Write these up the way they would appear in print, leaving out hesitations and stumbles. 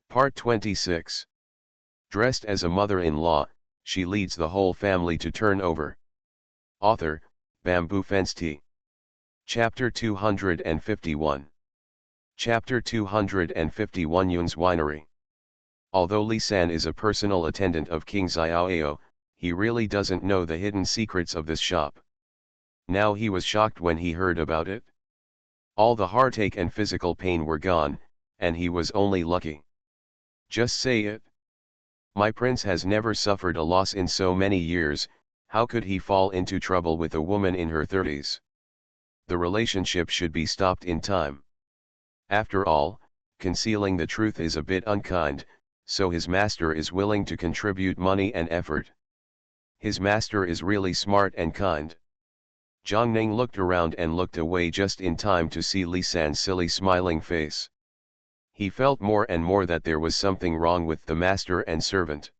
Part 26. Dressed as a mother-in-law, she leads the whole family to turnover. Author, Bamboo Fence Tea. Chapter 251. Chapter 251 Yun's Winery. Although Li San is a personal attendant of King Xiaoao, he really doesn't know the hidden secrets of this shop. Now he was shocked when he heard about it. All the heartache and physical pain were gone, and he was only lucky. Just say it. My prince has never suffered a loss in so many years. How could he fall into trouble with a woman in her 30s? The relationship should be stopped in time. After all, concealing the truth is a bit unkind, so his master is willing to contribute money and effort. His master is really smart and kind. Zhang Ning looked around and looked away just in time to see Li San's silly smiling face. He felt more and more that there was something wrong with the master and servant.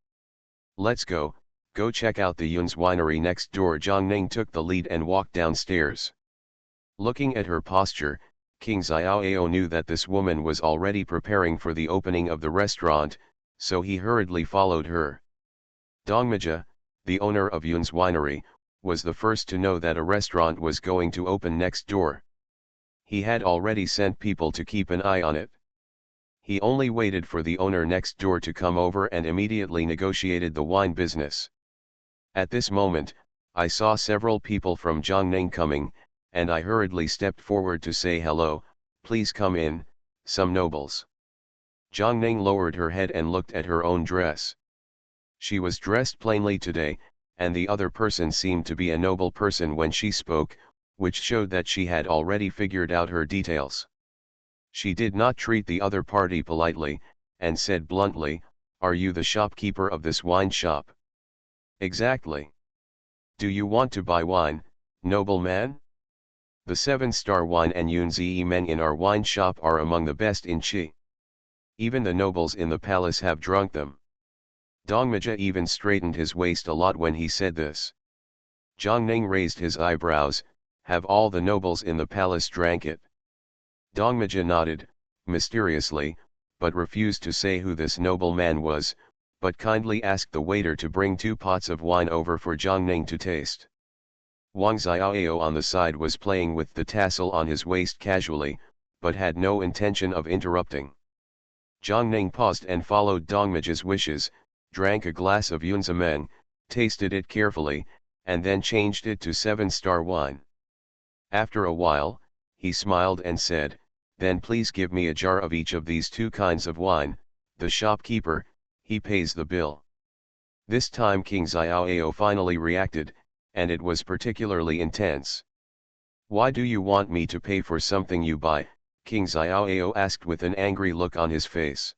Let's go check out the Yun's winery next door. Zhang Ning took the lead and walked downstairs. Looking at her posture, King Xiaoao knew that this woman was already preparing for the opening of the restaurant, so he hurriedly followed her. Dongmija, the owner of Yun's winery, was the first to know that a restaurant was going to open next door. He had already sent people to keep an eye on it. He only waited for the owner next door to come over and immediately negotiated the wine business. At this moment, I saw several people from Jiangning coming, and I hurriedly stepped forward to say hello, please come in, some nobles. Jiangning lowered her head and looked at her own dress. She was dressed plainly today, and the other person seemed to be a noble person when she spoke, which showed that she had already figured out her details. She did not treat the other party politely, and said bluntly, "Are you the shopkeeper of this wine shop?" "Exactly. Do you want to buy wine, nobleman? The 7-star wine and Yunzi men in our wine shop are among the best in Qi. Even the nobles in the palace have drunk them." Dongmija even straightened his waist a lot when he said this. Zhang Ning raised his eyebrows. "Have all the nobles in the palace drank it?" Dongmija nodded, mysteriously, but refused to say who this nobleman was, but kindly asked the waiter to bring 2 pots of wine over for Zhang Ning to taste. Wang Xiaoao on the side was playing with the tassel on his waist casually, but had no intention of interrupting. Zhang Ning paused and followed Dongmija's wishes, drank a glass of Yunzameng, tasted it carefully, and then changed it to 7-star wine. After a while, he smiled and said, "Then please give me a jar of each of these 2 kinds of wine." The shopkeeper, he pays the bill. This time King Xiaoao finally reacted, and it was particularly intense. "Why do you want me to pay for something you buy?" King Xiaoao asked with an angry look on his face.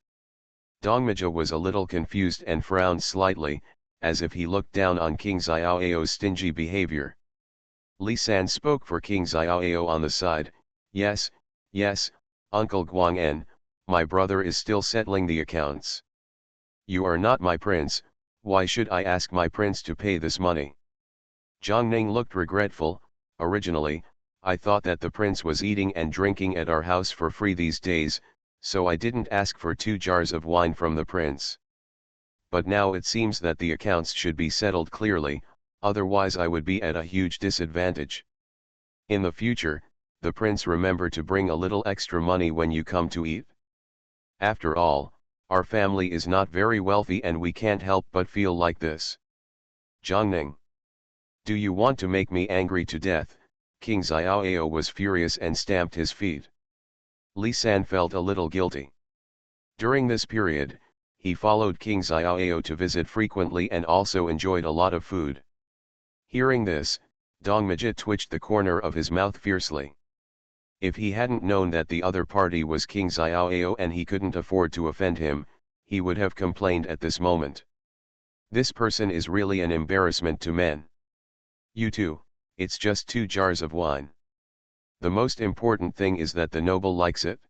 Dongmija was a little confused and frowned slightly, as if he looked down on King Xiaoao's stingy behavior. Li San spoke for King Xiaoao on the side, yes, Uncle Guangen, my brother is still settling the accounts. You are not my prince, why should I ask my prince to pay this money?" Zhang Ning looked regretful. "Originally, I thought that the prince was eating and drinking at our house for free these days, so I didn't ask for 2 jars of wine from the prince. But now it seems that the accounts should be settled clearly, otherwise I would be at a huge disadvantage. In the future, the prince remember to bring a little extra money when you come to eat. After all, our family is not very wealthy and we can't help but feel like this." Zhang Ning. "Do you want to make me angry to death?" King Xiaoao was furious and stamped his feet. Li San felt a little guilty. During this period, he followed King Xiaoao to visit frequently and also enjoyed a lot of food. Hearing this, Dongmija twitched the corner of his mouth fiercely. If he hadn't known that the other party was King Xiaoao and he couldn't afford to offend him, he would have complained at this moment. This person is really an embarrassment to men. "You too, it's just 2 jars of wine. The most important thing is that the noble likes it.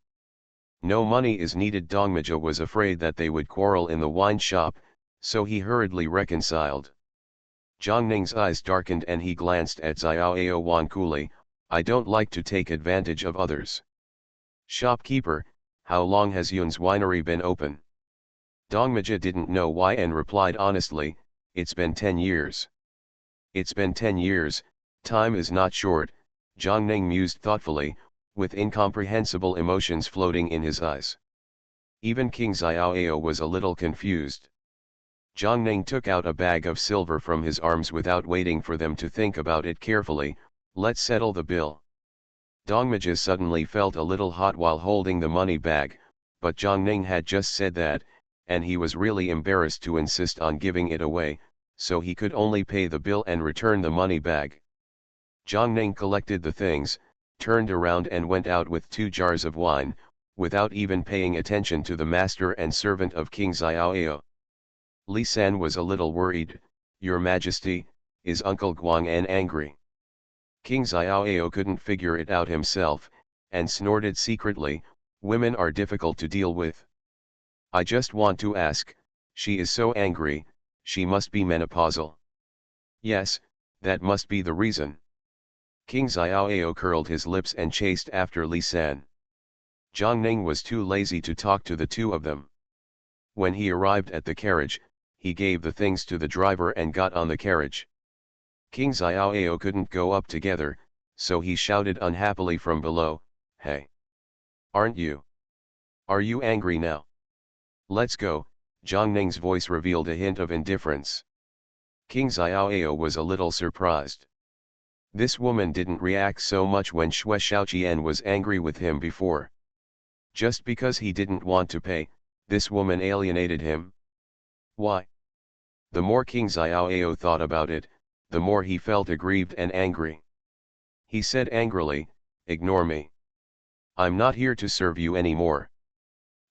No money is needed." Dongmija was afraid that they would quarrel in the wine shop, so he hurriedly reconciled. Zhang Ning's eyes darkened and he glanced at Xiaoao Wankuli. "I don't like to take advantage of others." "Shopkeeper, how long has Yun's winery been open?" Dongmaja didn't know why and replied honestly, "It's been 10 years. It's been 10 years, time is not short," Zhang Ning mused thoughtfully, with incomprehensible emotions floating in his eyes. Even King Xiaoao was a little confused. Zhang Ning took out a bag of silver from his arms without waiting for them to think about it carefully. "Let's settle the bill." Dongmaja suddenly felt a little hot while holding the money bag, but Zhang Ning had just said that, and he was really embarrassed to insist on giving it away, so he could only pay the bill and return the money bag. Zhang Ning collected the things, turned around and went out with 2 jars of wine, without even paying attention to the master and servant of King Xiaoao. Li San was a little worried. "Your Majesty, is Uncle Guang'an angry?" King Xiaoao couldn't figure it out himself, and snorted secretly, "Women are difficult to deal with. I just want to ask, she is so angry, she must be menopausal." "Yes, that must be the reason." King Xiaoao curled his lips and chased after Li San. Zhang Ning was too lazy to talk to the two of them. When he arrived at the carriage, he gave the things to the driver and got on the carriage. King Xiaoao couldn't go up together, so he shouted unhappily from below, "Hey! Aren't you? Are you angry now? Let's go." Zhang Ning's voice revealed a hint of indifference. King Xiaoao was a little surprised. This woman didn't react so much when Xue Xiaoqian was angry with him before. Just because he didn't want to pay, this woman alienated him? Why? The more King Xiaoao thought about it, the more he felt aggrieved and angry. He said angrily, "Ignore me. I'm not here to serve you anymore."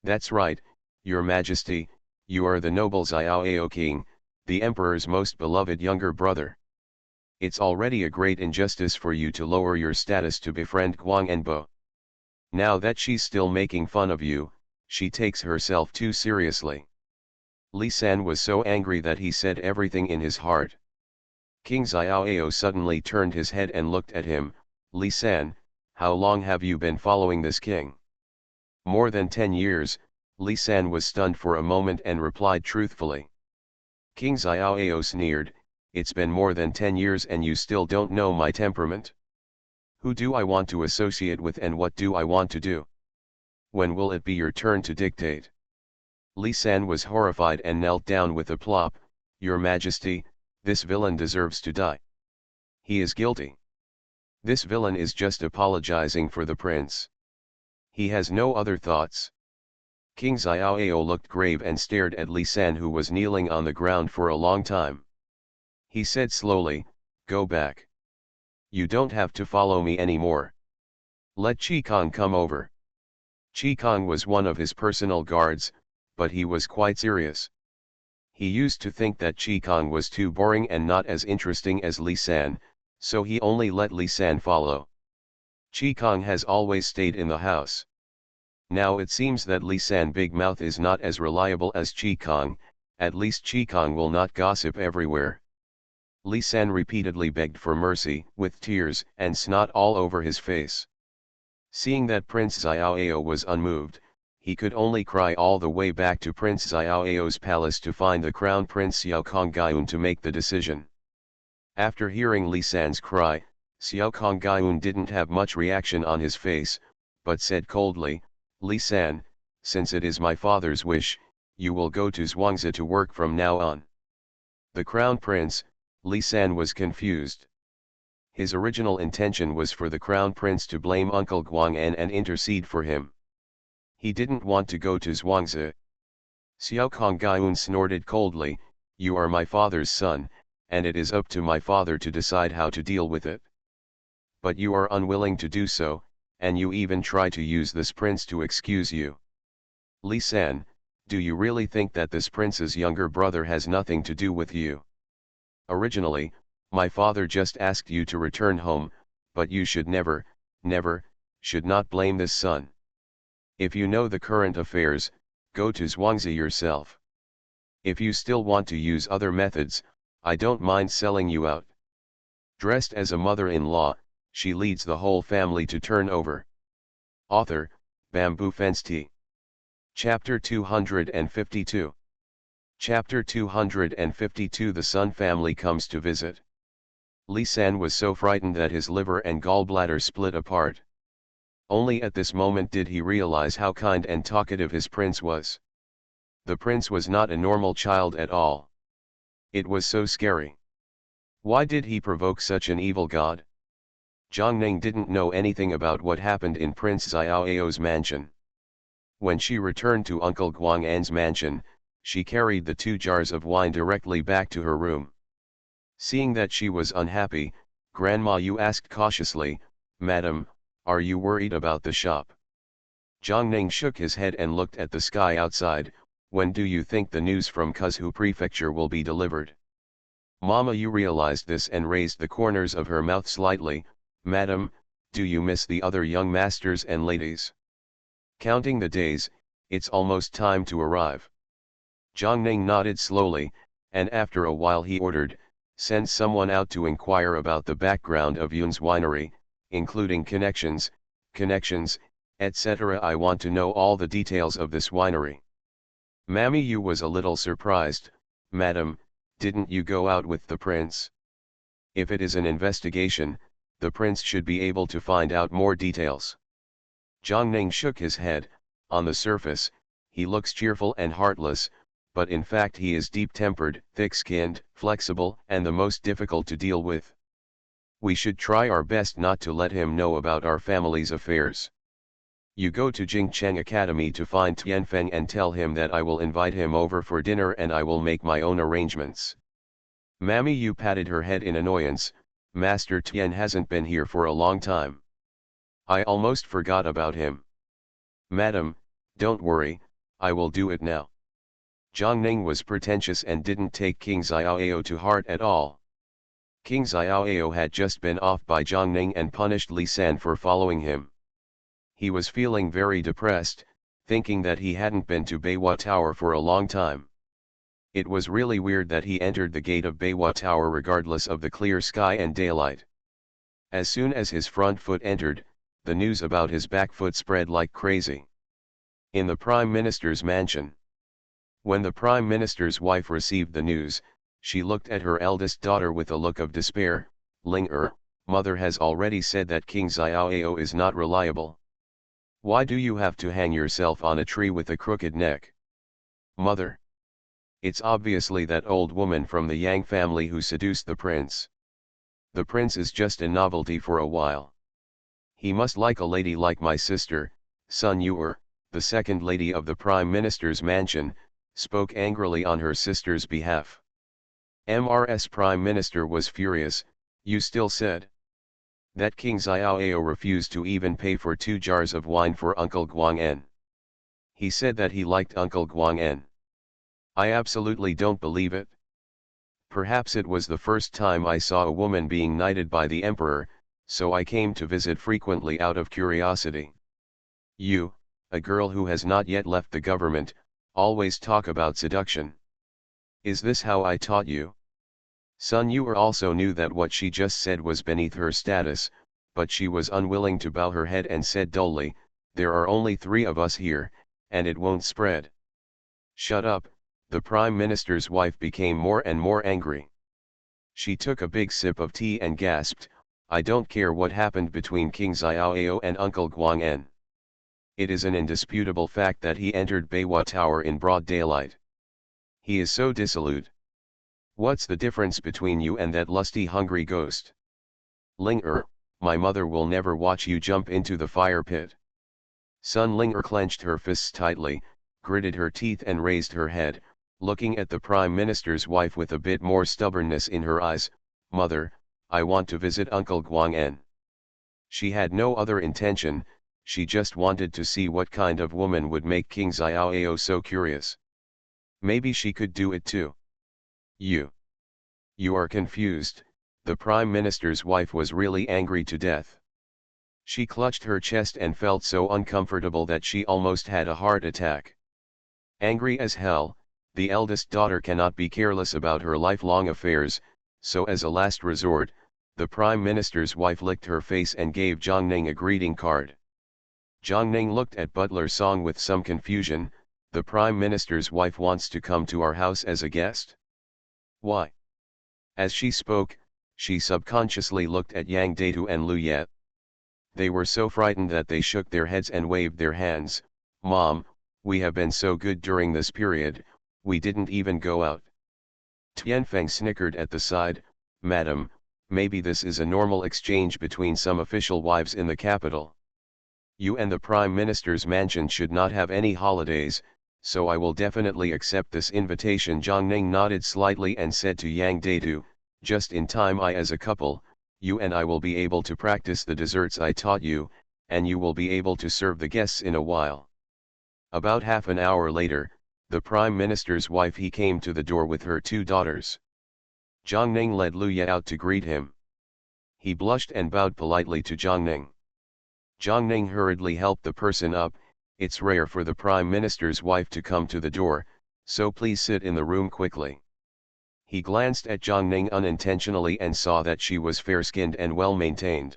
"That's right, Your Majesty, you are the noble Xiaoao king, the emperor's most beloved younger brother. It's already a great injustice for you to lower your status to befriend Guang'anbo. Now that she's still making fun of you, she takes herself too seriously." Li San was so angry that he said everything in his heart. King Xiaoao suddenly turned his head and looked at him. "Li San, how long have you been following this king?" "More than 10 years, Li San was stunned for a moment and replied truthfully. King Xiaoao sneered, "It's been more than 10 years and you still don't know my temperament? Who do I want to associate with and what do I want to do? When will it be your turn to dictate?" Li San was horrified and knelt down with a plop. "Your Majesty, this villain deserves to die. He is guilty. This villain is just apologizing for the prince. He has no other thoughts." King Xiaoao looked grave and stared at Li San, who was kneeling on the ground for a long time. He said slowly, "Go back. You don't have to follow me anymore. Let Qi Kong come over." Qi Kong was one of his personal guards, but he was quite serious. He used to think that Qi Kong was too boring and not as interesting as Li San, so he only let Li San follow. Qi Kong has always stayed in the house. Now it seems that Li San Big Mouth is not as reliable as Qi Kong. At least Qi Kong will not gossip everywhere. Li San repeatedly begged for mercy, with tears and snot all over his face. Seeing that Prince Xiaoao was unmoved, he could only cry all the way back to Prince Xiaoao's palace to find the Crown Prince Xiao Kongyun to make the decision. After hearing Li San's cry, Xiao Kongyun didn't have much reaction on his face, but said coldly, "Li San, since it is my father's wish, you will go to Zhuangzi to work from now on." The Crown Prince, Li San was confused. His original intention was for the Crown Prince to blame Uncle Guang'an and intercede for him. He didn't want to go to Zhuangzi. Xiao Kongyun snorted coldly, "You are my father's son, and it is up to my father to decide how to deal with it. But you are unwilling to do so, and you even try to use this prince to excuse you. Li San, do you really think that this prince's younger brother has nothing to do with you? Originally, my father just asked you to return home, but you should never, should not blame this son. If you know the current affairs, go to Zhuangzi yourself. If you still want to use other methods, I don't mind selling you out." Dressed as a mother-in-law, she leads the whole family to turn over. Author, Bamboo Fence Tea. Chapter 252. Chapter 252 The Sun family comes to visit. Li San was so frightened that his liver and gallbladder split apart. Only at this moment did he realize how kind and talkative his prince was. The prince was not a normal child at all. It was so scary. Why did he provoke such an evil god? Zhang Ning didn't know anything about what happened in Prince Xiaoyao's mansion. When she returned to Uncle Guang'an's mansion, she carried the 2 jars of wine directly back to her room. Seeing that she was unhappy, Grandma Yu asked cautiously, "Madam, are you worried about the shop?" Zhang Ning shook his head and looked at the sky outside. "When do you think the news from Kuzhu Prefecture will be delivered?" Mama Yu realized this and raised the corners of her mouth slightly. "Madam, do you miss the other young masters and ladies?" Counting the days, it's almost time to arrive. Zhang Ning nodded slowly, and after a while he ordered, "Send someone out to inquire about the background of Yun's winery, including connections, etc. I want to know all the details of this winery." Mammy Yu was a little surprised. "Madam, didn't you go out with the prince? If it is an investigation, the prince should be able to find out more details." Zhang Ning shook his head. "On the surface, he looks cheerful and heartless, but in fact he is deep-tempered, thick-skinned, flexible, and the most difficult to deal with. We should try our best not to let him know about our family's affairs. You go to Jingcheng Academy to find Tianfeng and tell him that I will invite him over for dinner and I will make my own arrangements." Mammy Yu patted her head in annoyance. "Master Tian hasn't been here for a long time. I almost forgot about him." "Madam, don't worry, I will do it now." Zhang Ning was pretentious and didn't take King Xiaoyao to heart at all. King Xiaoyao had just been off by Zhang Ning and punished Li San for following him. He was feeling very depressed, thinking that he hadn't been to Beihua Tower for a long time. It was really weird that he entered the gate of Beihua Tower regardless of the clear sky and daylight. As soon as his front foot entered, the news about his back foot spread like crazy. In the Prime Minister's mansion. When the Prime Minister's wife received the news, she looked at her eldest daughter with a look of despair. "Ling mother has already said that King Xiaoyao is not reliable. Why do you have to hang yourself on a tree with a crooked neck?" "Mother, it's obviously that old woman from the Yang family who seduced the prince. The prince is just a novelty for a while. He must like a lady like my sister." Sun Yu, the second lady of the Prime Minister's mansion, spoke angrily on her sister's behalf. MRS Prime Minister was furious. "You still said that King Xiaoyao refused to even pay for 2 jars of wine for Uncle Guang'an. He said that he liked Uncle Guang'an. I absolutely don't believe it. Perhaps it was the first time I saw a woman being knighted by the emperor, so I came to visit frequently out of curiosity. You, a girl who has not yet left the government, always talk about seduction. Is this how I taught you?" Sun Yu also knew that what she just said was beneath her status, but she was unwilling to bow her head and said dully, "There are only 3 of us here, and it won't spread." "Shut up." The Prime Minister's wife became more and more angry. She took a big sip of tea and gasped, "I don't care what happened between King Xiaoyao and Uncle Guang'an. It is an indisputable fact that he entered Beihua Tower in broad daylight. He is so dissolute. What's the difference between you and that lusty hungry ghost? Ling my mother will never watch you jump into the fire pit." Sun Ling clenched her fists tightly, gritted her teeth and raised her head, looking at the Prime Minister's wife with a bit more stubbornness in her eyes. "Mother, I want to visit Uncle Guang'an." She had no other intention, she just wanted to see what kind of woman would make King Xiaoyao so curious. Maybe she could do it too. You are confused." The Prime Minister's wife was really angry to death. She clutched her chest and felt so uncomfortable that she almost had a heart attack. Angry as hell, the eldest daughter cannot be careless about her lifelong affairs, so as a last resort, the Prime Minister's wife licked her face and gave Zhang Ning a greeting card. Zhang Ning looked at Butler Song with some confusion. The Prime Minister's wife wants to come to our house as a guest? Why? As she spoke, she subconsciously looked at Yang Datu and Lu Yet. They were so frightened that they shook their heads and waved their hands. Mom, we have been so good during this period, we didn't even go out. Tianfeng snickered at the side. Madam, maybe this is a normal exchange between some official wives in the capital. You and the Prime Minister's mansion should not have any holidays, so I will definitely accept this invitation. Zhang Ning nodded slightly and said to Yang Datu, just in time. As a couple, you and I will be able to practice the desserts I taught you, and you will be able to serve the guests in a while. About half an hour later, the Prime Minister's wife came to the door with her 2 daughters. Zhang Ning led Lu Ye out to greet him. He blushed and bowed politely to Zhang Ning. Zhang Ning hurriedly helped the person up. It's rare for the Prime Minister's wife to come to the door, so please sit in the room quickly. He glanced at Zhang Ning unintentionally and saw that she was fair-skinned and well-maintained.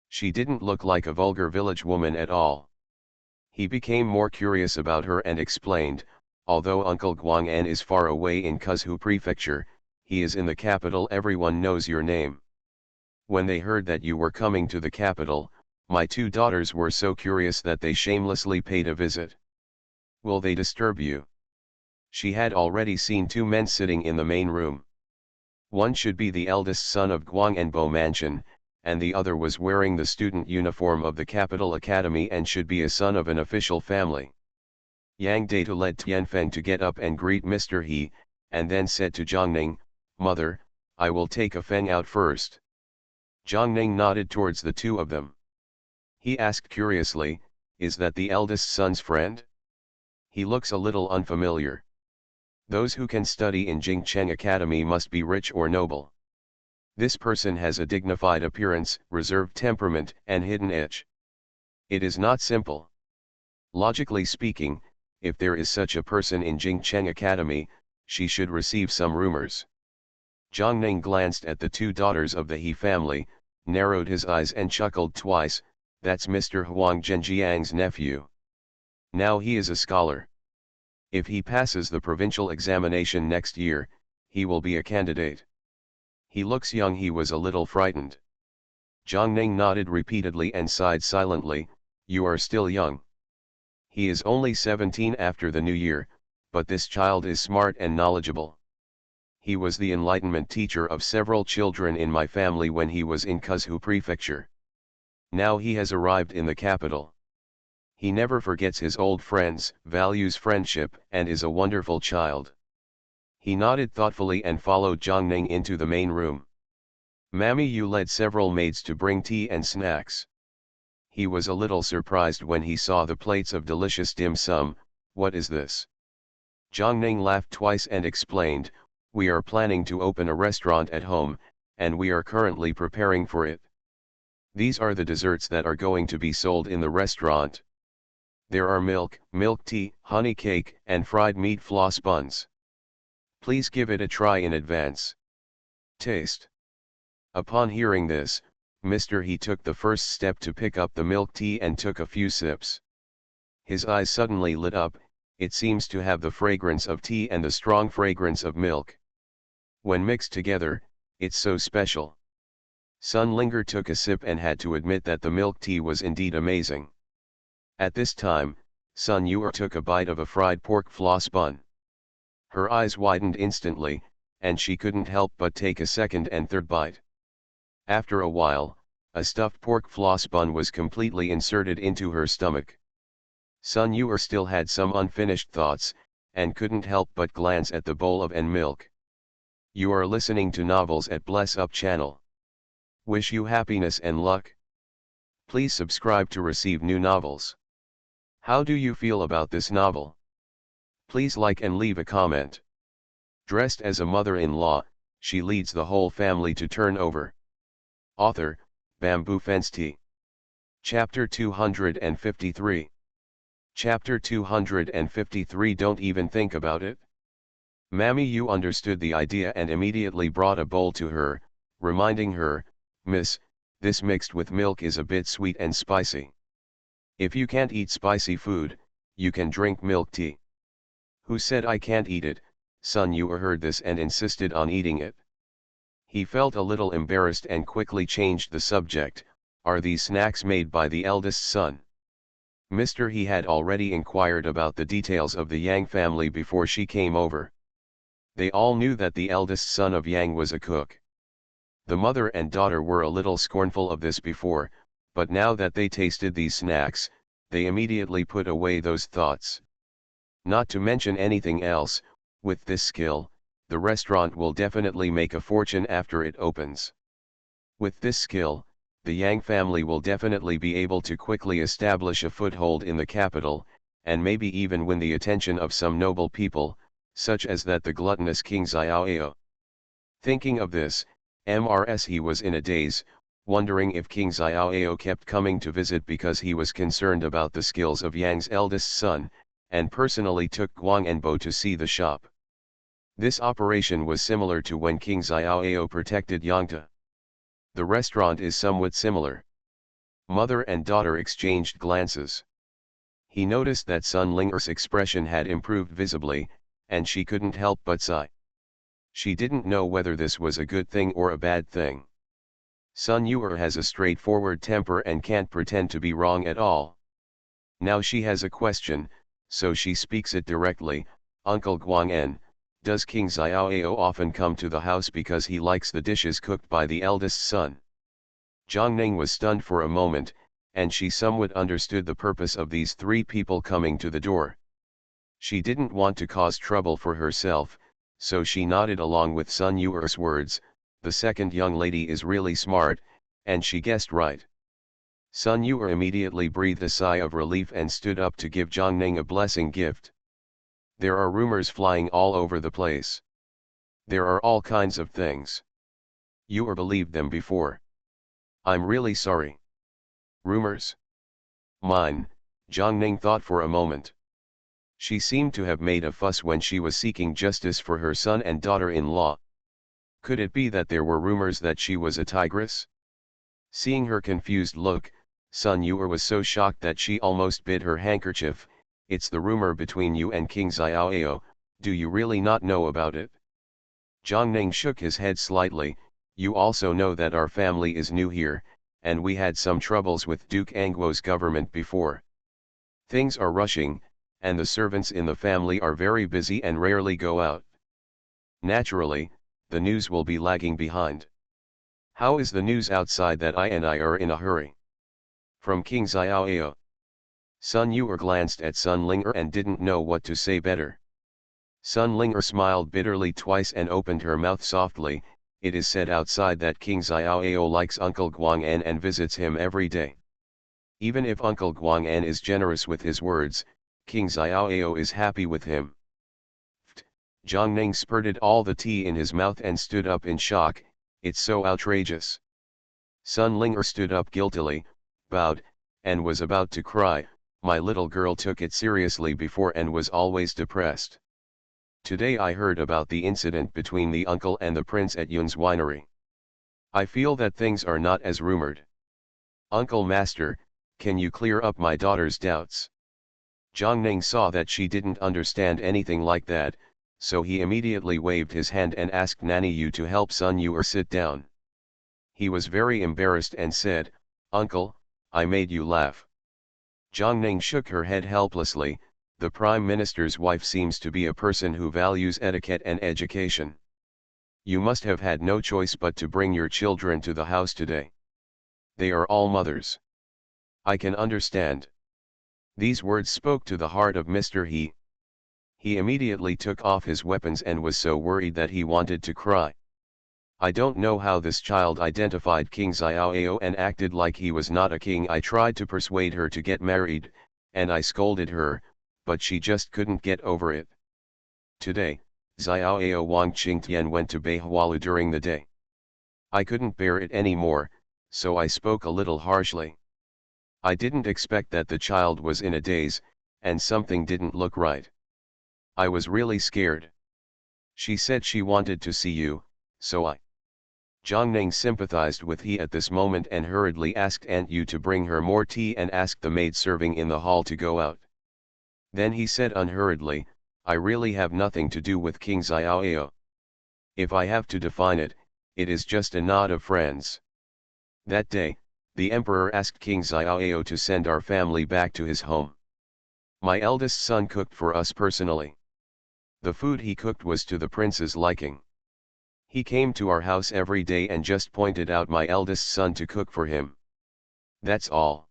She didn't look like a vulgar village woman at all. He became more curious about her and explained, although Uncle Guang'an is far away in Kuzhu Prefecture, he is in the capital. Everyone knows your name. When they heard that you were coming to the capital, my 2 daughters were so curious that they shamelessly paid a visit. Will they disturb you? She had already seen 2 men sitting in the main room. One should be the eldest son of Guang'anbo Mansion, and the other was wearing the student uniform of the capital academy and should be a son of an official family. Yang Datu led Tianfeng to get up and greet Mr. He, and then said to Zhang Ning, Mother, I will take a Feng out first. Zhang Ning nodded towards the 2 of them. He asked curiously, is that the eldest son's friend? He looks a little unfamiliar. Those who can study in Jingcheng Academy must be rich or noble. This person has a dignified appearance, reserved temperament, and hidden itch. It is not simple. Logically speaking, if there is such a person in Jingcheng Academy, she should receive some rumors. Zhang Ning glanced at the 2 daughters of the He family, narrowed his eyes and chuckled twice. That's Mr. Huang Zhenjiang's nephew. Now he is a scholar. If he passes the provincial examination next year, he will be a candidate. He looks young. He was a little frightened. Zhang Ning nodded repeatedly and sighed silently. You are still young. He is only 17 after the new year, but this child is smart and knowledgeable. He was the enlightenment teacher of several children in my family when he was in Kuzhu Prefecture. Now he has arrived in the capital. He never forgets his old friends, values friendship, and is a wonderful child. He nodded thoughtfully and followed Zhang Ning into the main room. Mammy Yu led several maids to bring tea and snacks. He was a little surprised when he saw the plates of delicious dim sum. What is this? Zhang Ning laughed twice and explained, we are planning to open a restaurant at home, and we are currently preparing for it. These are the desserts that are going to be sold in the restaurant. There are milk tea, honey cake, and fried meat floss buns. Please give it a try in advance. Taste. Upon hearing this, Mr. He took the first step to pick up the milk tea and took a few sips. His eyes suddenly lit up. It seems to have the fragrance of tea and the strong fragrance of milk. When mixed together, it's so special. Sun Linger took a sip and had to admit that the milk tea was indeed amazing. At this time, Sun Yuer took a bite of a fried pork floss bun. Her eyes widened instantly, and she couldn't help but take a second and third bite. After a while, a stuffed pork floss bun was completely inserted into her stomach. Sun Yuer still had some unfinished thoughts, and couldn't help but glance at the bowl of milk. You are listening to Novels at Bless Up channel. Wish you happiness and luck. Please subscribe to receive new novels. How do you feel about this novel? Please like and leave a comment. Dressed as a mother-in-law, she leads the whole family to turn over. Author, Bamboo Fensti. Chapter 253. Chapter 253. Don't even think about it. Mammy Yu understood the idea and immediately brought a bowl to her, reminding her, Miss, this mixed with milk is a bit sweet and spicy. If you can't eat spicy food, you can drink milk tea. Who said I can't eat it? Sun Yu heard this and insisted on eating it. He felt a little embarrassed and quickly changed the subject. Are these snacks made by the eldest son? Mr. He had already inquired about the details of the Yang family before she came over. They all knew that the eldest son of Yang was a cook. The mother and daughter were a little scornful of this before, but now that they tasted these snacks, they immediately put away those thoughts. Not to mention anything else, with this skill, the restaurant will definitely make a fortune after it opens. With this skill, the Yang family will definitely be able to quickly establish a foothold in the capital, and maybe even win the attention of some noble people, such as that the gluttonous King Xiaoao. Thinking of this, he was in a daze, wondering if King Xiaoao kept coming to visit because he was concerned about the skills of Yang's eldest son, and personally took Guangenbo to see the shop. This operation was similar to when King Xiaoao protected Yangta. The restaurant is somewhat similar. Mother and daughter exchanged glances. He noticed that Sun Linger's expression had improved visibly, and she couldn't help but sigh. She didn't know whether this was a good thing or a bad thing. Sun Yuer has a straightforward temper and can't pretend to be wrong at all. Now she has a question, so she speaks it directly. Uncle Guangen, does King Xiaoao often come to the house because he likes the dishes cooked by the eldest son? Zhang Ning was stunned for a moment, and she somewhat understood the purpose of these three people coming to the door. She didn't want to cause trouble for herself, so she nodded along with Sun Yuer's words. The second young lady is really smart, and she guessed right. Sun Yuer immediately breathed a sigh of relief and stood up to give Zhang Ning a blessing gift. There are rumors flying all over the place. There are all kinds of things. You believed them before. I'm really sorry. Rumors? Mine, Zhang Ning thought for a moment. She seemed to have made a fuss when she was seeking justice for her son and daughter-in-law. Could it be that there were rumors that she was a tigress? Seeing her confused look, Sun Yuer was so shocked that she almost bit her handkerchief. It's the rumor between you and King Xiaoao, do you really not know about it? Zhang Ning shook his head slightly. You also know that our family is new here, and we had some troubles with Duke Angguo's government before. Things are rushing, and the servants in the family are very busy and rarely go out. Naturally, the news will be lagging behind. How is the news outside that I are in a hurry? From King Xiaoao. Sun Yuer glanced at Sun Linger and didn't know what to say better. Sun Linger smiled bitterly twice and opened her mouth softly. It is said outside that King Xiaoao likes Uncle Guangen and visits him every day. Even if Uncle Guangen is generous with his words, King Xiaoao is happy with him. Zhang Ning spurted all the tea in his mouth and stood up in shock. It's so outrageous. Sun Linger stood up guiltily, bowed, and was about to cry. My little girl took it seriously before and was always depressed. Today I heard about the incident between the uncle and the prince at Yun's winery. I feel that things are not as rumored. Uncle Master, can you clear up my daughter's doubts? Zhang Ning saw that she didn't understand anything like that, so he immediately waved his hand and asked Nanny Yu to help Sun Yuer sit down. He was very embarrassed and said, Uncle, I made you laugh. Zhang Ning shook her head helplessly. The Prime Minister's wife seems to be a person who values etiquette and education. You must have had no choice but to bring your children to the house today. They are all mothers. I can understand. These words spoke to the heart of Mr. He. He immediately took off his weapons and was so worried that he wanted to cry. I don't know how this child identified King Xiaoao and acted like he was not a king. I tried to persuade her to get married, and I scolded her, but she just couldn't get over it. Today, Xiaoao Wang Qingtian went to Beihualu during the day. I couldn't bear it anymore, so I spoke a little harshly. I didn't expect that the child was in a daze, and something didn't look right. I was really scared. She said she wanted to see you, so I. Zhang Ning sympathized with he at this moment and hurriedly asked Aunt Yu to bring her more tea and asked the maid serving in the hall to go out. Then he said unhurriedly, I really have nothing to do with King Xiaoyao. If I have to define it, it is just a knot of friends. That day, the emperor asked King Xiaoyao to send our family back to his home. My eldest son cooked for us personally. The food he cooked was to the prince's liking. He came to our house every day and just pointed out my eldest son to cook for him. That's all.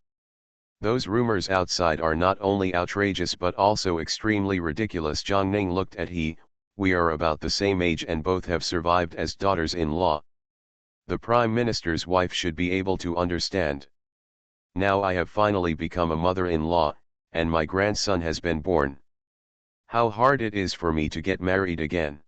Those rumors outside are not only outrageous but also extremely ridiculous. Zhang Ning looked at he, we are about the same age and both have survived as daughters-in-law. The Prime Minister's wife should be able to understand. Now I have finally become a mother-in-law, and my grandson has been born. How hard it is for me to get married again.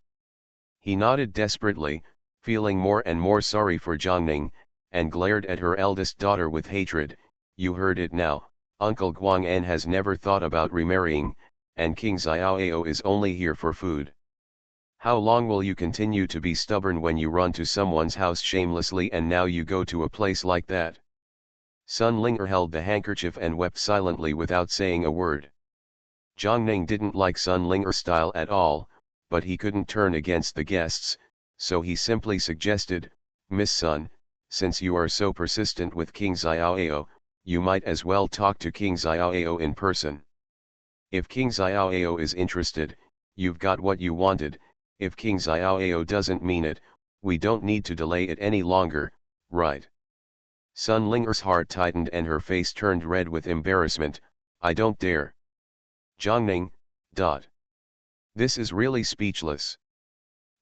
He nodded desperately, feeling more and more sorry for Zhang Ning, and glared at her eldest daughter with hatred. You heard it now, Uncle Guang'an has never thought about remarrying, and King Xiaoyao is only here for food. How long will you continue to be stubborn when you run to someone's house shamelessly and now you go to a place like that? Sun Ling'er held the handkerchief and wept silently without saying a word. Zhang Ning didn't like Sun Ling'er's style at all, but he couldn't turn against the guests, so he simply suggested, Miss Sun, since you are so persistent with King Xiaoyao, you might as well talk to King Xiaoyao in person. If King Xiaoyao is interested, you've got what you wanted. If King Xiaoyao doesn't mean it, we don't need to delay it any longer, right? Sun Ling'er's heart tightened and her face turned red with embarrassment. I don't dare. Zhang Ning, This is really speechless.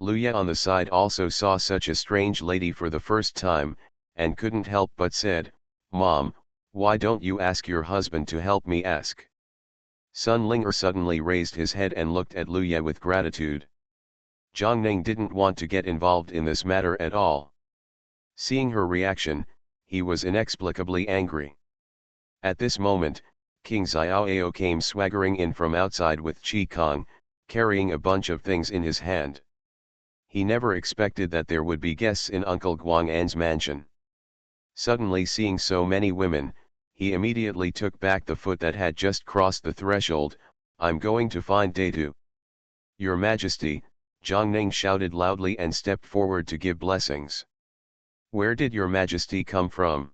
Luya on the side also saw such a strange lady for the first time, and couldn't help but said, Mom, why don't you ask your husband to help me ask? Sun Ling'er suddenly raised his head and looked at Luya with gratitude. Zhang Ning didn't want to get involved in this matter at all. Seeing her reaction, he was inexplicably angry. At this moment, King Xiaoyao came swaggering in from outside with Qi Kong, carrying a bunch of things in his hand. He never expected that there would be guests in Uncle Guang'an's mansion. Suddenly seeing so many women, he immediately took back the foot that had just crossed the threshold. I'm going to find Datu. Your Majesty, Zhang Ning shouted loudly and stepped forward to give blessings. Where did your Majesty come from?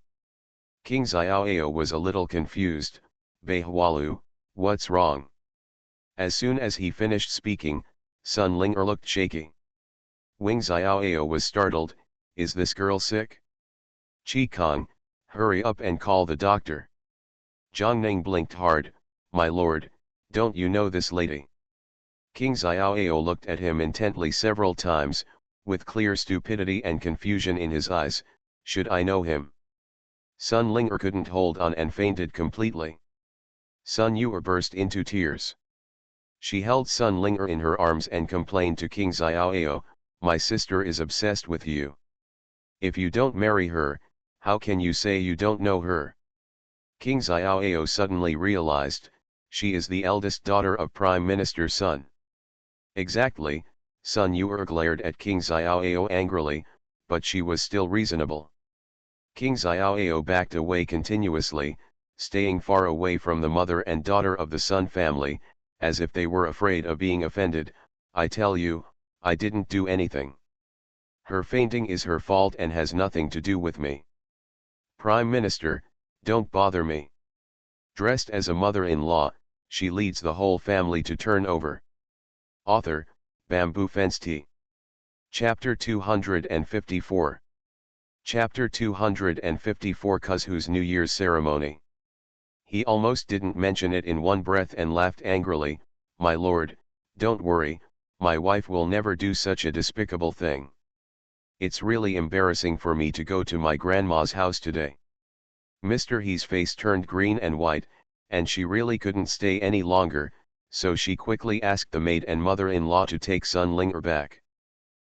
King Xiaoyao was a little confused. Beihualu, what's wrong? As soon as he finished speaking, Sun Ling'er looked shaky. Wing Xiaoyao was startled. Is this girl sick? Qi Kong, hurry up and call the doctor. Zhang Ning blinked hard. My lord, don't you know this lady? King Xiaoyao looked at him intently several times, with clear stupidity and confusion in his eyes. Should I know him? Sun Ling'er couldn't hold on and fainted completely. Sun Yu'er burst into tears. She held Sun Ling'er in her arms and complained to King Xiaoyao, my sister is obsessed with you. If you don't marry her, how can you say you don't know her? King Xiaoyao suddenly realized, she is the eldest daughter of Prime Minister Sun. Exactly, Sun Yu'er glared at King Xiaoyao angrily, but she was still reasonable. King Xiaoyao backed away continuously, staying far away from the mother and daughter of the Sun family, as if they were afraid of being offended. I tell you, I didn't do anything. Her fainting is her fault and has nothing to do with me. Prime Minister, don't bother me. Dressed as a mother-in-law, she leads the whole family to turn over. Author, Bamboo Fence Tea. Chapter 254. Chapter 254 Kuzhu's New Year's Ceremony. He almost didn't mention it in one breath and laughed angrily. My lord, don't worry, my wife will never do such a despicable thing. It's really embarrassing for me to go to my grandma's house today. Mr. He's face turned green and white, and she really couldn't stay any longer, so she quickly asked the maid and mother-in-law to take Sun Ling'er back.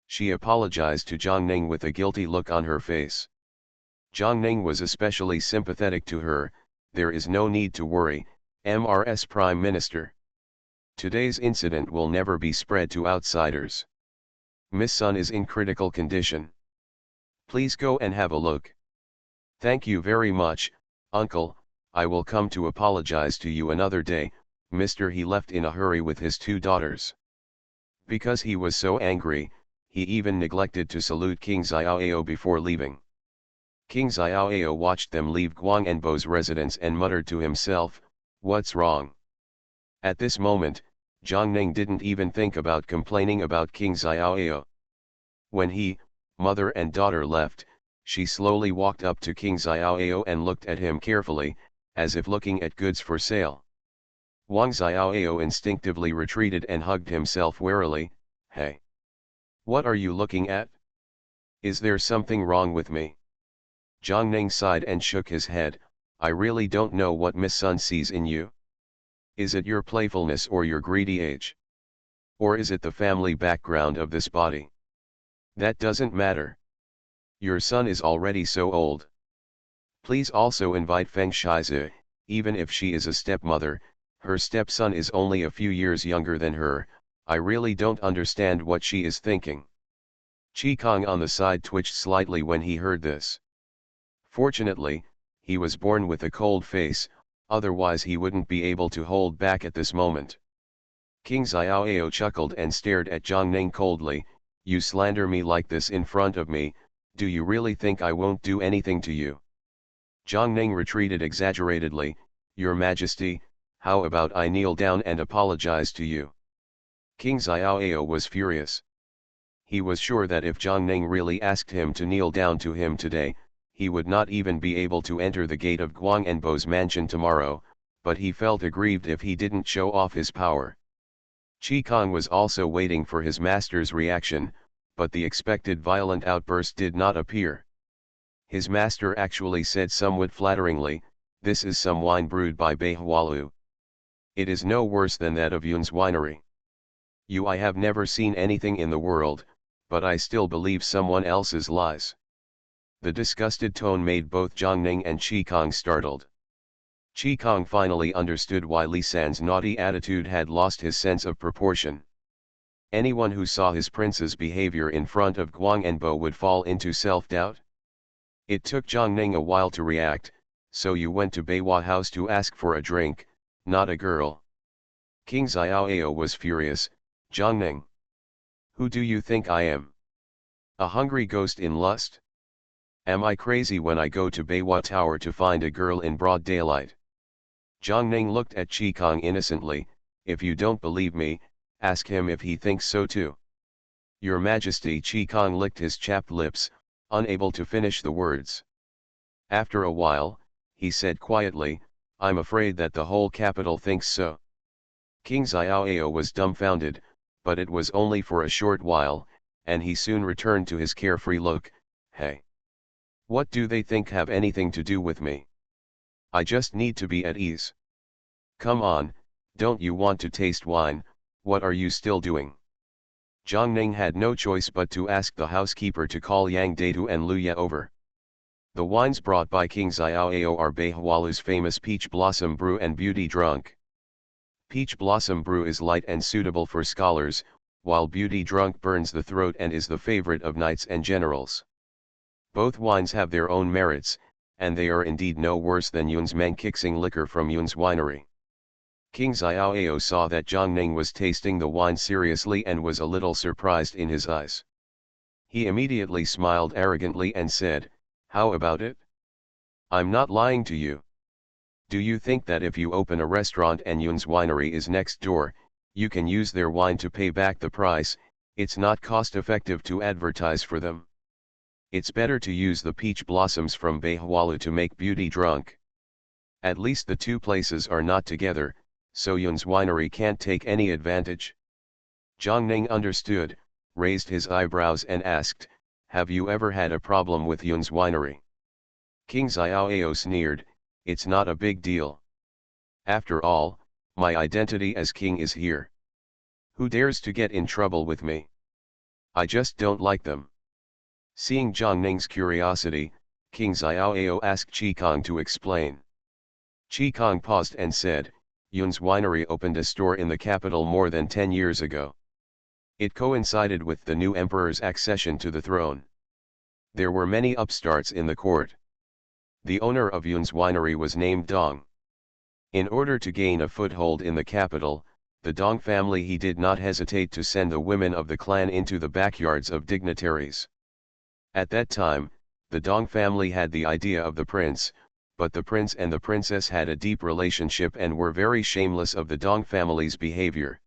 She apologized to Zhang Ning with a guilty look on her face. Zhang Ning was especially sympathetic to her. There is no need to worry, MRS Prime Minister. Today's incident will never be spread to outsiders. Miss Sun is in critical condition. Please go and have a look. Thank you very much, Uncle. I will come to apologize to you another day. Mr. He left in a hurry with his two daughters. Because he was so angry, he even neglected to salute King Xiaoao before leaving. King Xiaoao watched them leave Guangenbo's residence and muttered to himself, "What's wrong?" At this moment, Zhang Ning didn't even think about complaining about King Xiaoao. When he, mother and daughter left, she slowly walked up to King Xiaoao and looked at him carefully, as if looking at goods for sale. Wang Xiaoao instinctively retreated and hugged himself warily. "Hey! What are you looking at? Is there something wrong with me?" Zhang Ning sighed and shook his head. "I really don't know what Miss Sun sees in you. Is it your playfulness or your greedy age? Or is it the family background of this body? That doesn't matter. Your son is already so old. Please also invite Feng Shizi, even if she is a stepmother, her stepson is only a few years younger than her. I really don't understand what she is thinking." Qi Kong on the side twitched slightly when he heard this. Fortunately, he was born with a cold face, otherwise he wouldn't be able to hold back at this moment. King Xiaoao chuckled and stared at Zhang Ning coldly. "You slander me like this in front of me, do you really think I won't do anything to you?" Zhang Ning retreated exaggeratedly. "Your Majesty, how about I kneel down and apologize to you?" King Xiaoao was furious. He was sure that if Zhang Ning really asked him to kneel down to him today, he would not even be able to enter the gate of Guangenbo's mansion tomorrow, but he felt aggrieved if he didn't show off his power. Qi Kong was also waiting for his master's reaction, but the expected violent outburst did not appear. His master actually said somewhat flatteringly, "This is some wine brewed by Bei Hualu. It is no worse than that of Yun's winery. I have never seen anything in the world, but I still believe someone else's lies." The disgusted tone made both Zhang Ning and Qi Kong startled. Qi Kong finally understood why Li San's naughty attitude had lost his sense of proportion. Anyone who saw his prince's behavior in front of Guangenbo would fall into self-doubt. It took Zhang Ning a while to react. "So you went to Beiwa house to ask for a drink, not a girl?" King Xiaoao was furious. "Zhang Ning, who do you think I am? A hungry ghost in lust? Am I crazy when I go to Beiwa Tower to find a girl in broad daylight?" Zhang Ning looked at Qi Kong innocently. "If you don't believe me, ask him if he thinks so too." "Your Majesty." Qi Kong licked his chapped lips, unable to finish the words. After a while, he said quietly, "I'm afraid that the whole capital thinks so." King Xiaoao was dumbfounded, but it was only for a short while, and he soon returned to his carefree look. "Hey! What do they think have anything to do with me? I just need to be at ease. Come on, don't you want to taste wine? What are you still doing?" Zhang Ning had no choice but to ask the housekeeper to call Yang Datu and Lu Ye over. The wines brought by King Xiaoao are Bei Hualu's famous Peach Blossom Brew and Beauty Drunk. Peach Blossom Brew is light and suitable for scholars, while Beauty Drunk burns the throat and is the favorite of knights and generals. Both wines have their own merits, and they are indeed no worse than Yun's Mangkixing liquor from Yun's winery. King Xiaoao saw that Zhang Ning was tasting the wine seriously and was a little surprised in his eyes. He immediately smiled arrogantly and said, "How about it? I'm not lying to you. Do you think that if you open a restaurant and Yun's winery is next door, you can use their wine to pay back the price? It's not cost-effective to advertise for them. It's better to use the peach blossoms from Bei Hualu to make Beauty Drunk. At least the two places are not together, so Yun's winery can't take any advantage." Zhang Ning understood, raised his eyebrows and asked, "Have you ever had a problem with Yun's winery?" King Xiaoao sneered, "It's not a big deal. After all, my identity as king is here. Who dares to get in trouble with me? I just don't like them." Seeing Zhang Ning's curiosity, King Xiaoao asked Qi Kong to explain. Qi Kong paused and said, "Yun's winery opened a store in the capital more than 10 years ago. It coincided with the new emperor's accession to the throne. There were many upstarts in the court. The owner of Yun's winery was named Dong. In order to gain a foothold in the capital, the Dong family he did not hesitate to send the women of the clan into the backyards of dignitaries. At that time, the Dong family had the idea of the prince, but the prince and the princess had a deep relationship and were very shameless of the Dong family's behavior.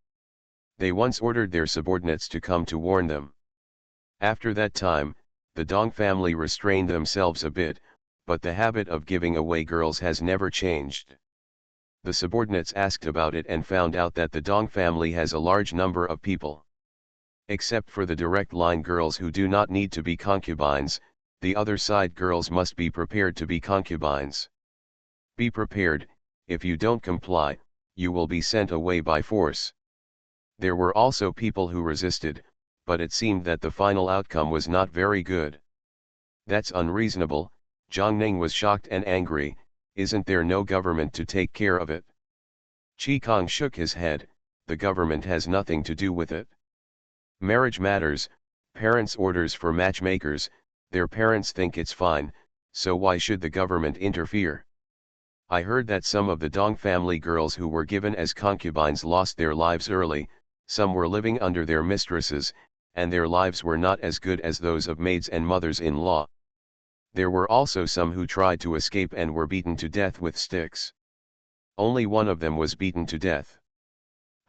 They once ordered their subordinates to come to warn them. After that time, the Dong family restrained themselves a bit, but the habit of giving away girls has never changed. The subordinates asked about it and found out that the Dong family has a large number of people. Except for the direct line girls who do not need to be concubines, the other side girls must be prepared to be concubines. Be prepared, if you don't comply, you will be sent away by force. There were also people who resisted, but it seemed that the final outcome was not very good. That's unreasonable, Zhang Ning was shocked and angry. Isn't there no government to take care of it? Qi Kong shook his head, the government has nothing to do with it. Marriage matters, parents' orders for matchmakers, their parents think it's fine, so why should the government interfere? I heard that some of the Dong family girls who were given as concubines lost their lives early, some were living under their mistresses, and their lives were not as good as those of maids and mothers-in-law. There were also some who tried to escape and were beaten to death with sticks. Only one of them was beaten to death.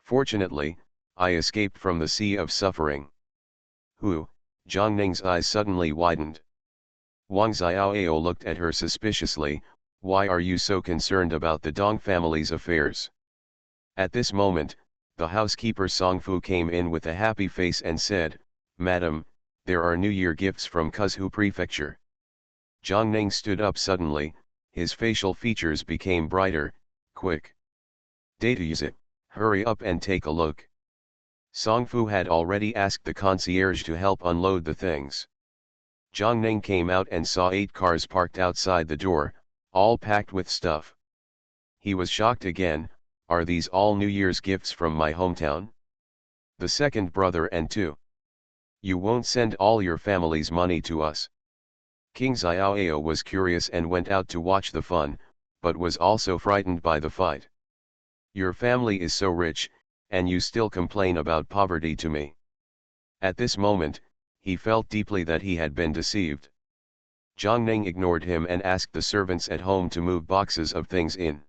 Fortunately, I escaped from the sea of suffering. Who? Zhang Ning's eyes suddenly widened. Wang Xiaoao looked at her suspiciously. Why are you so concerned about the Dong family's affairs? At this moment, the housekeeper Songfu came in with a happy face and said, Madam, there are New Year gifts from Kuzhu Prefecture. Zhang Ning stood up suddenly, his facial features became brighter. Quick! Data use it, hurry up and take a look. Songfu had already asked the concierge to help unload the things. Zhang Ning came out and saw 8 cars parked outside the door, all packed with stuff. He was shocked again. Are these all New Year's gifts from my hometown? The second brother and 2. You won't send all your family's money to us. King Xiaoao was curious and went out to watch the fun, but was also frightened by the fight. Your family is so rich, and you still complain about poverty to me. At this moment, he felt deeply that he had been deceived. Zhang Ning ignored him and asked the servants at home to move boxes of things in.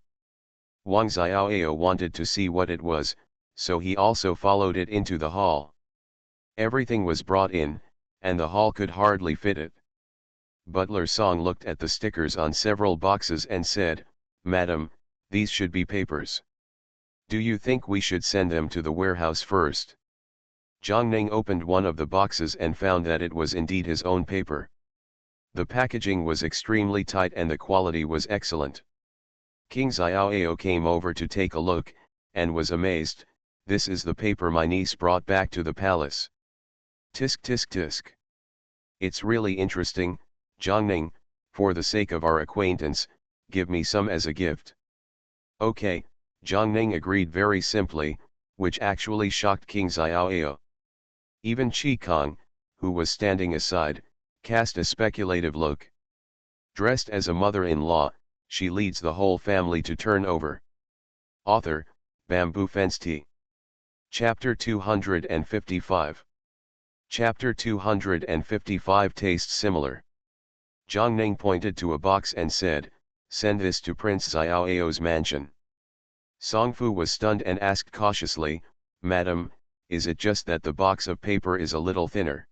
Wang Xiaoao wanted to see what it was, so he also followed it into the hall. Everything was brought in, and the hall could hardly fit it. Butler Song looked at the stickers on several boxes and said, Madam, these should be papers. Do you think we should send them to the warehouse first? Zhang Ning opened one of the boxes and found that it was indeed his own paper. The packaging was extremely tight and the quality was excellent. King Xiaoao came over to take a look, and was amazed. This is the paper my niece brought back to the palace. Tisk tisk tisk. It's really interesting, Zhang Ning, for the sake of our acquaintance, give me some as a gift. Okay, Zhang Ning agreed very simply, which actually shocked King Xiaoao. Even Qi Kong, who was standing aside, cast a speculative look. Dressed as a mother-in-law, she leads the whole family to turn over. Author, Bamboo Fence Tea. Chapter 255. Chapter 255 tastes similar. Zhang Ning pointed to a box and said, send this to Prince Xiaoao's mansion. Songfu was stunned and asked cautiously, Madam, is it just that the box of paper is a little thinner?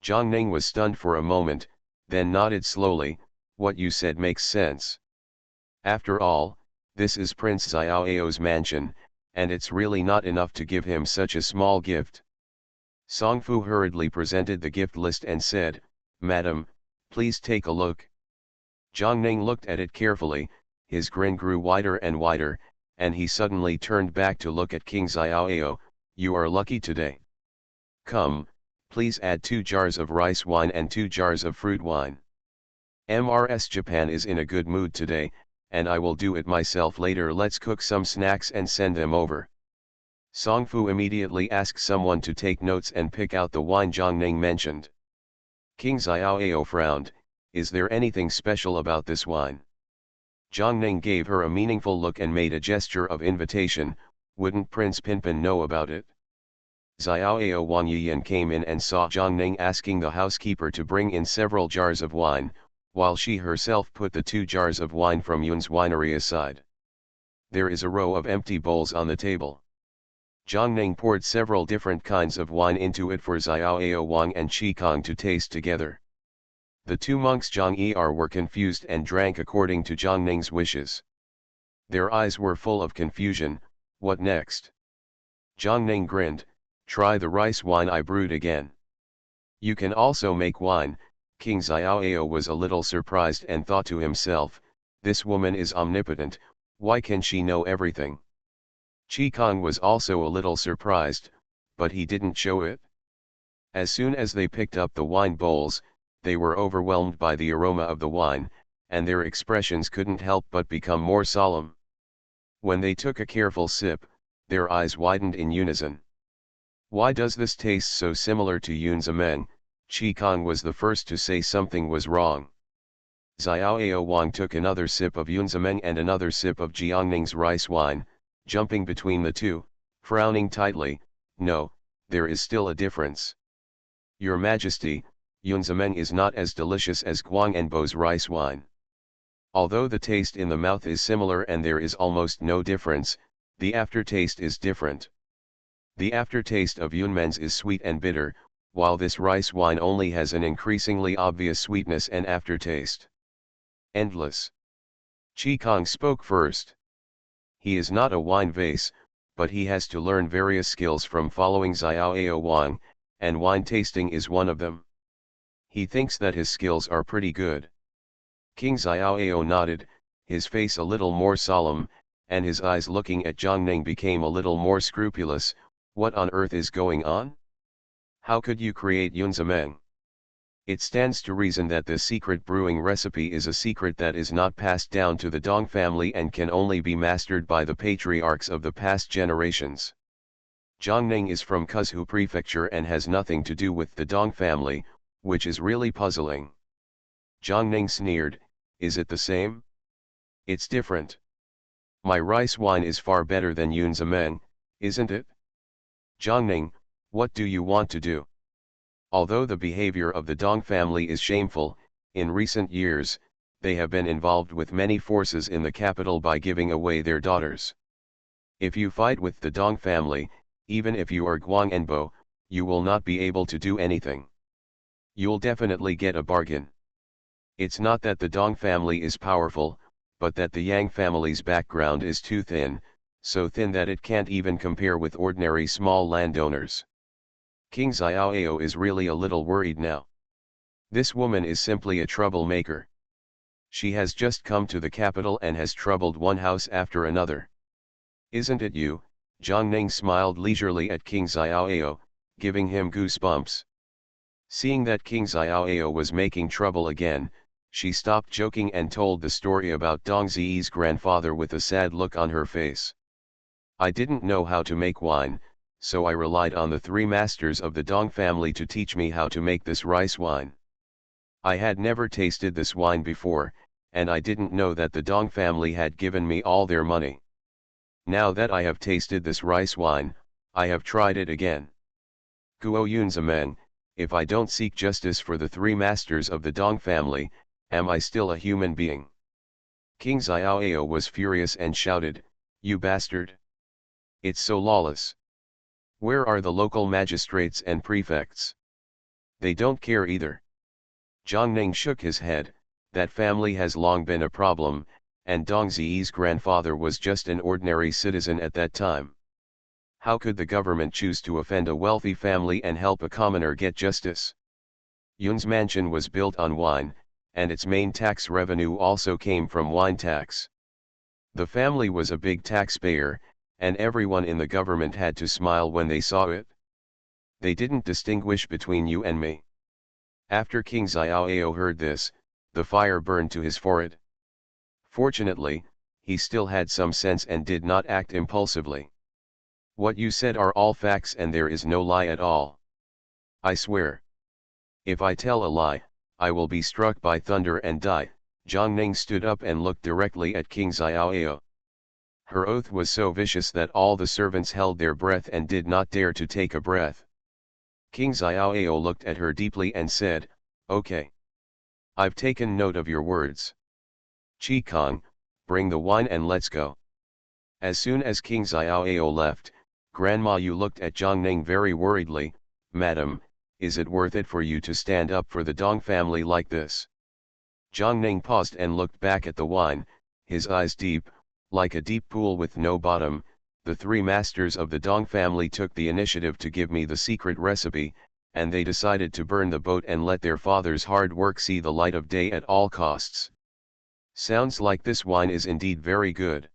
Zhang Ning was stunned for a moment, then nodded slowly, what you said makes sense. After all, this is Prince Xiaoao's mansion, and it's really not enough to give him such a small gift. Songfu hurriedly presented the gift list and said, Madam, please take a look. Zhang Ning looked at it carefully, his grin grew wider and wider, and he suddenly turned back to look at King Xiaoao. You are lucky today. Come, please add 2 jars of rice wine and 2 jars of fruit wine. MRS Japan is in a good mood today, and I will do it myself later. Let's cook some snacks and send them over. Songfu immediately asked someone to take notes and pick out the wine Zhang Ning mentioned. King Xiaoao frowned, is there anything special about this wine? Jiang Ning gave her a meaningful look and made a gesture of invitation. Wouldn't Prince Pinpin know about it? Xiaoao Wang Yiyan came in and saw Jiang Ning asking the housekeeper to bring in several jars of wine, while she herself put the 2 jars of wine from Yun's winery aside. There is a row of empty bowls on the table. Jiang Ning poured several different kinds of wine into it for Xiaoao Wang and Qi Kong to taste together. The 2 monks Zhang Er were confused and drank according to Jiang Ning's wishes. Their eyes were full of confusion. What next? Jiang Ning grinned. Try the rice wine I brewed again. You can also make wine. King Xiaoao was a little surprised and thought to himself, this woman is omnipotent, why can she know everything? Qi Kong was also a little surprised, but he didn't show it. As soon as they picked up the wine bowls, they were overwhelmed by the aroma of the wine, and their expressions couldn't help but become more solemn. When they took a careful sip, their eyes widened in unison. Why does this taste so similar to Yun's ameng? Qi Kong was the first to say something was wrong. Xiaoao Wang took another sip of Yun's ameng and another sip of Jiang Ning's rice wine, jumping between the two, frowning tightly. No, there is still a difference. Your Majesty, Yun's ameng is not as delicious as Guang Enbo's rice wine. Although the taste in the mouth is similar and there is almost no difference, the aftertaste is different. The aftertaste of Yunmen's is sweet and bitter, while this rice wine only has an increasingly obvious sweetness and aftertaste. Endless. Qi Kong spoke first. He is not a wine vase, but he has to learn various skills from following Xiaoao Wang, and wine tasting is one of them. He thinks that his skills are pretty good. King Xiaoao nodded, his face a little more solemn, and his eyes looking at Jiang Ning became a little more scrupulous. What on earth is going on? How could you create Yun's ameng? It stands to reason that this secret brewing recipe is a secret that is not passed down to the Dong family and can only be mastered by the patriarchs of the past generations. Jiang Ning is from Kuzhu Prefecture and has nothing to do with the Dong family, which is really puzzling. Jiang Ning sneered, is it the same? It's different. My rice wine is far better than Yun's ameng, isn't it? Jiang Ning, what do you want to do? Although the behavior of the Dong family is shameful, in recent years, they have been involved with many forces in the capital by giving away their daughters. If you fight with the Dong family, even if you are Guang Enbo, you will not be able to do anything. You'll definitely get a bargain. It's not that the Dong family is powerful, but that the Yang family's background is too thin, so thin that it can't even compare with ordinary small landowners. King Xiaoao is really a little worried now. This woman is simply a troublemaker. She has just come to the capital and has troubled one house after another. Isn't it you? Jiang Ning smiled leisurely at King Xiaoao, giving him goosebumps. Seeing that King Xiaoao was making trouble again, she stopped joking and told the story about Dong Ziyi's grandfather with a sad look on her face. I didn't know how to make wine, so I relied on the 3 masters of the Dong family to teach me how to make this rice wine. I had never tasted this wine before, and I didn't know that the Dong family had given me all their money. Now that I have tasted this rice wine, I have tried it again. Guo Yun's ameng, if I don't seek justice for the 3 masters of the Dong family, am I still a human being? King Xiaoao was furious and shouted, you bastard! It's so lawless. Where are the local magistrates and prefects? They don't care either. Jiang Ning shook his head, that family has long been a problem, and Dong Ziyi's grandfather was just an ordinary citizen at that time. How could the government choose to offend a wealthy family and help a commoner get justice? Yun's mansion was built on wine, and its main tax revenue also came from wine tax. The family was a big taxpayer, and everyone in the government had to smile when they saw it. They didn't distinguish between you and me. After King Xiaoao heard this, the fire burned to his forehead. Fortunately, he still had some sense and did not act impulsively. What you said are all facts and there is no lie at all. I swear. If I tell a lie, I will be struck by thunder and die. Zhang Ning stood up and looked directly at King Xiaoao. Her oath was so vicious that all the servants held their breath and did not dare to take a breath. King Xiaoao looked at her deeply and said, "Okay. I've taken note of your words. Qi Kong, bring the wine and let's go." As soon as King Xiaoao left, Grandma Yu looked at Zhang Ning very worriedly. "Madam, is it worth it for you to stand up for the Dong family like this?" Zhang Ning paused and looked back at the wine, his eyes deep, like a deep pool with no bottom. "The three masters of the Dong family took the initiative to give me the secret recipe, and they decided to burn the boat and let their father's hard work see the light of day at all costs. Sounds like this wine is indeed very good.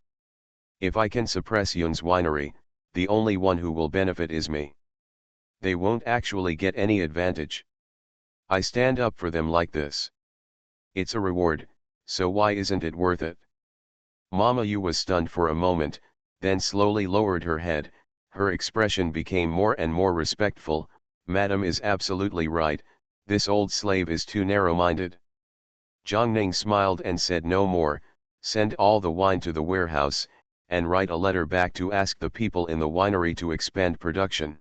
If I can suppress Yun's winery, the only one who will benefit is me. They won't actually get any advantage. I stand up for them like this. It's a reward, so why isn't it worth it?" Mama Yu was stunned for a moment, then slowly lowered her head. Her expression became more and more respectful. "Madam is absolutely right, this old slave is too narrow-minded." Zhang Ning smiled and said no more. "Send all the wine to the warehouse, and write a letter back to ask the people in the winery to expand production.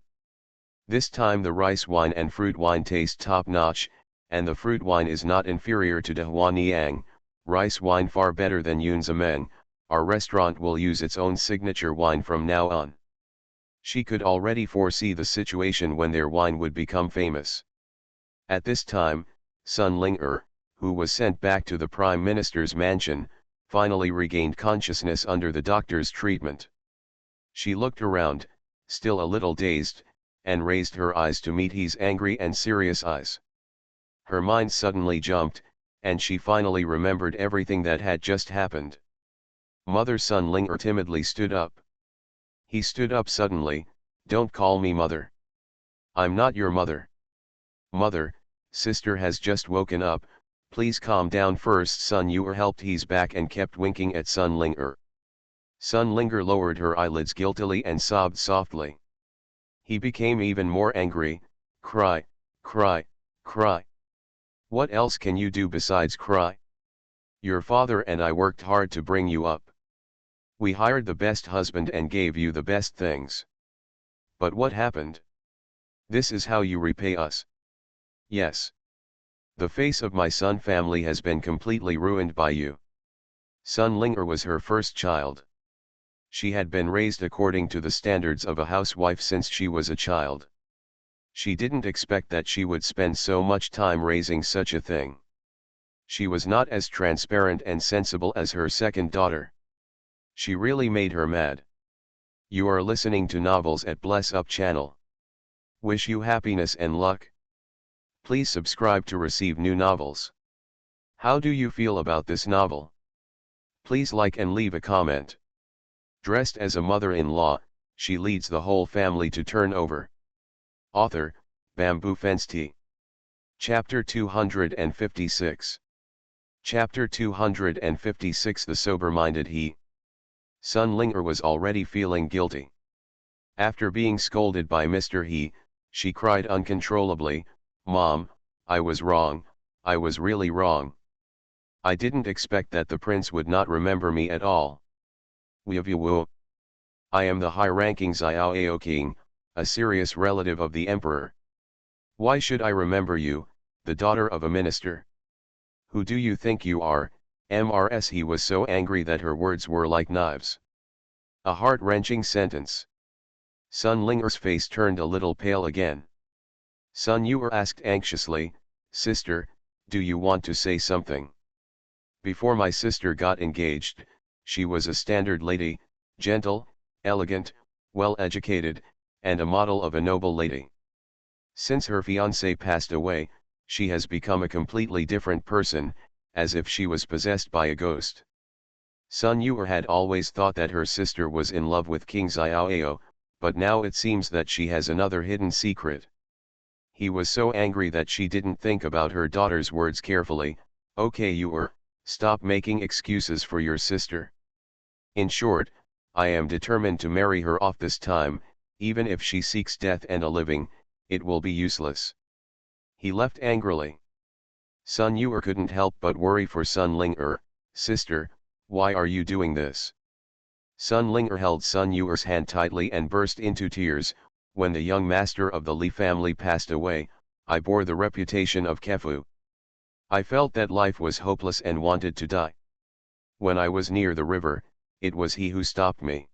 This time the rice wine and fruit wine taste top-notch, and the fruit wine is not inferior to De Huaniang, rice wine far better than Yun's Ameng. Our restaurant will use its own signature wine from now on." She could already foresee the situation when their wine would become famous. At this time, Sun Ling-er, who was sent back to the Prime Minister's mansion, finally regained consciousness under the doctor's treatment. She looked around, still a little dazed, and raised her eyes to meet his angry and serious eyes. Her mind suddenly jumped, and she finally remembered everything that had just happened. Mother Sun Ling-er timidly stood up. He stood up suddenly. "Don't call me mother. I'm not your mother." "Mother, sister has just woken up, please calm down first." Sun Yu helped his back and kept winking at Sun Ling-er. Sun Ling-er lowered her eyelids guiltily and sobbed softly. He became even more angry. "Cry, cry, cry. What else can you do besides cry? Your father and I worked hard to bring you up. We hired the best husband and gave you the best things. But what happened? This is how you repay us. Yes. The face of my Sun family has been completely ruined by you." Sun Ling-er was her first child. She had been raised according to the standards of a housewife since she was a child. She didn't expect that she would spend so much time raising such a thing. She was not as transparent and sensible as her second daughter. She really made her mad. You are listening to Novels at Bless Up channel. Wish you happiness and luck. Please subscribe to receive new novels. How do you feel about this novel? Please like and leave a comment. Dressed as a mother-in-law, she leads the whole family to turn over. Author, Bamboo Fence Tea. Chapter 256. Chapter 256. The sober-minded he. Sun Ling-er was already feeling guilty. After being scolded by Mr. He, she cried uncontrollably, "Mom, I was wrong, I was really wrong. I didn't expect that the prince would not remember me at all. Woo. I am the high-ranking Xiaoao king, a serious relative of the emperor. Why should I remember you, the daughter of a minister? Who do you think you are, Mrs.?" He was so angry that her words were like knives. A heart-wrenching sentence. Sun Ling-er's face turned a little pale again. Sun Yu asked anxiously, "Sister, do you want to say something?" Before my sister got engaged, she was a standard lady, gentle, elegant, well-educated, and a model of a noble lady. Since her fiancé passed away, she has become a completely different person, as if she was possessed by a ghost. Sun Yu had always thought that her sister was in love with King Xiaoao, but now it seems that she has another hidden secret. He was so angry that she didn't think about her daughter's words carefully. "Okay, stop making excuses for your sister. In short, I am determined to marry her off this time, even if she seeks death and a living, it will be useless." He left angrily. Sun Yuer couldn't help but worry for Sun Ling'er. Sister, why are you doing this? Sun Ling'er held Sun Yuer's hand tightly and burst into tears. When the young master of the Li family passed away, I bore the reputation of Kefu. I felt that life was hopeless and wanted to die. When I was near the river, it was he who stopped me.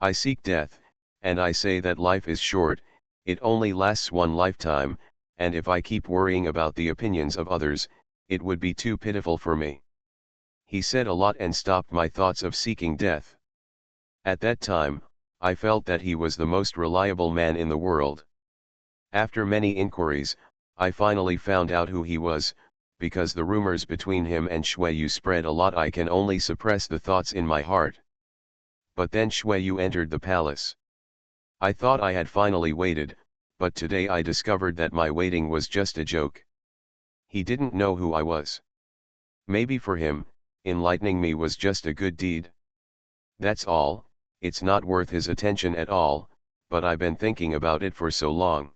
I seek death, and I say that life is short, it only lasts one lifetime, and if I keep worrying about the opinions of others, it would be too pitiful for me. He said a lot and stopped my thoughts of seeking death. At that time, I felt that he was the most reliable man in the world. After many inquiries, I finally found out who he was, because the rumors between him and Shuiyu spread a lot. I can only suppress the thoughts in my heart. But then Shuiyu entered the palace. I thought I had finally waited, but today I discovered that my waiting was just a joke. He didn't know who I was. Maybe for him, enlightening me was just a good deed. That's all, it's not worth his attention at all, but I've been thinking about it for so long.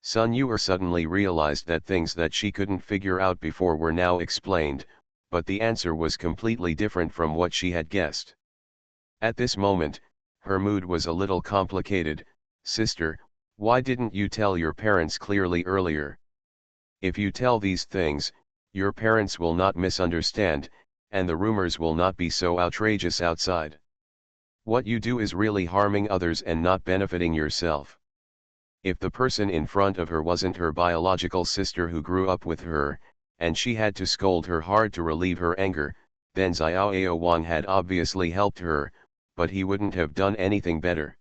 Sun Yuer suddenly realized that things that she couldn't figure out before were now explained, but the answer was completely different from what she had guessed. At this moment, her mood was a little complicated. Sister, why didn't you tell your parents clearly earlier? If you tell these things, your parents will not misunderstand, and the rumors will not be so outrageous outside. What you do is really harming others and not benefiting yourself. If the person in front of her wasn't her biological sister who grew up with her, and she had to scold her hard to relieve her anger, then Xiao Wang had obviously helped her, but he wouldn't have done anything better.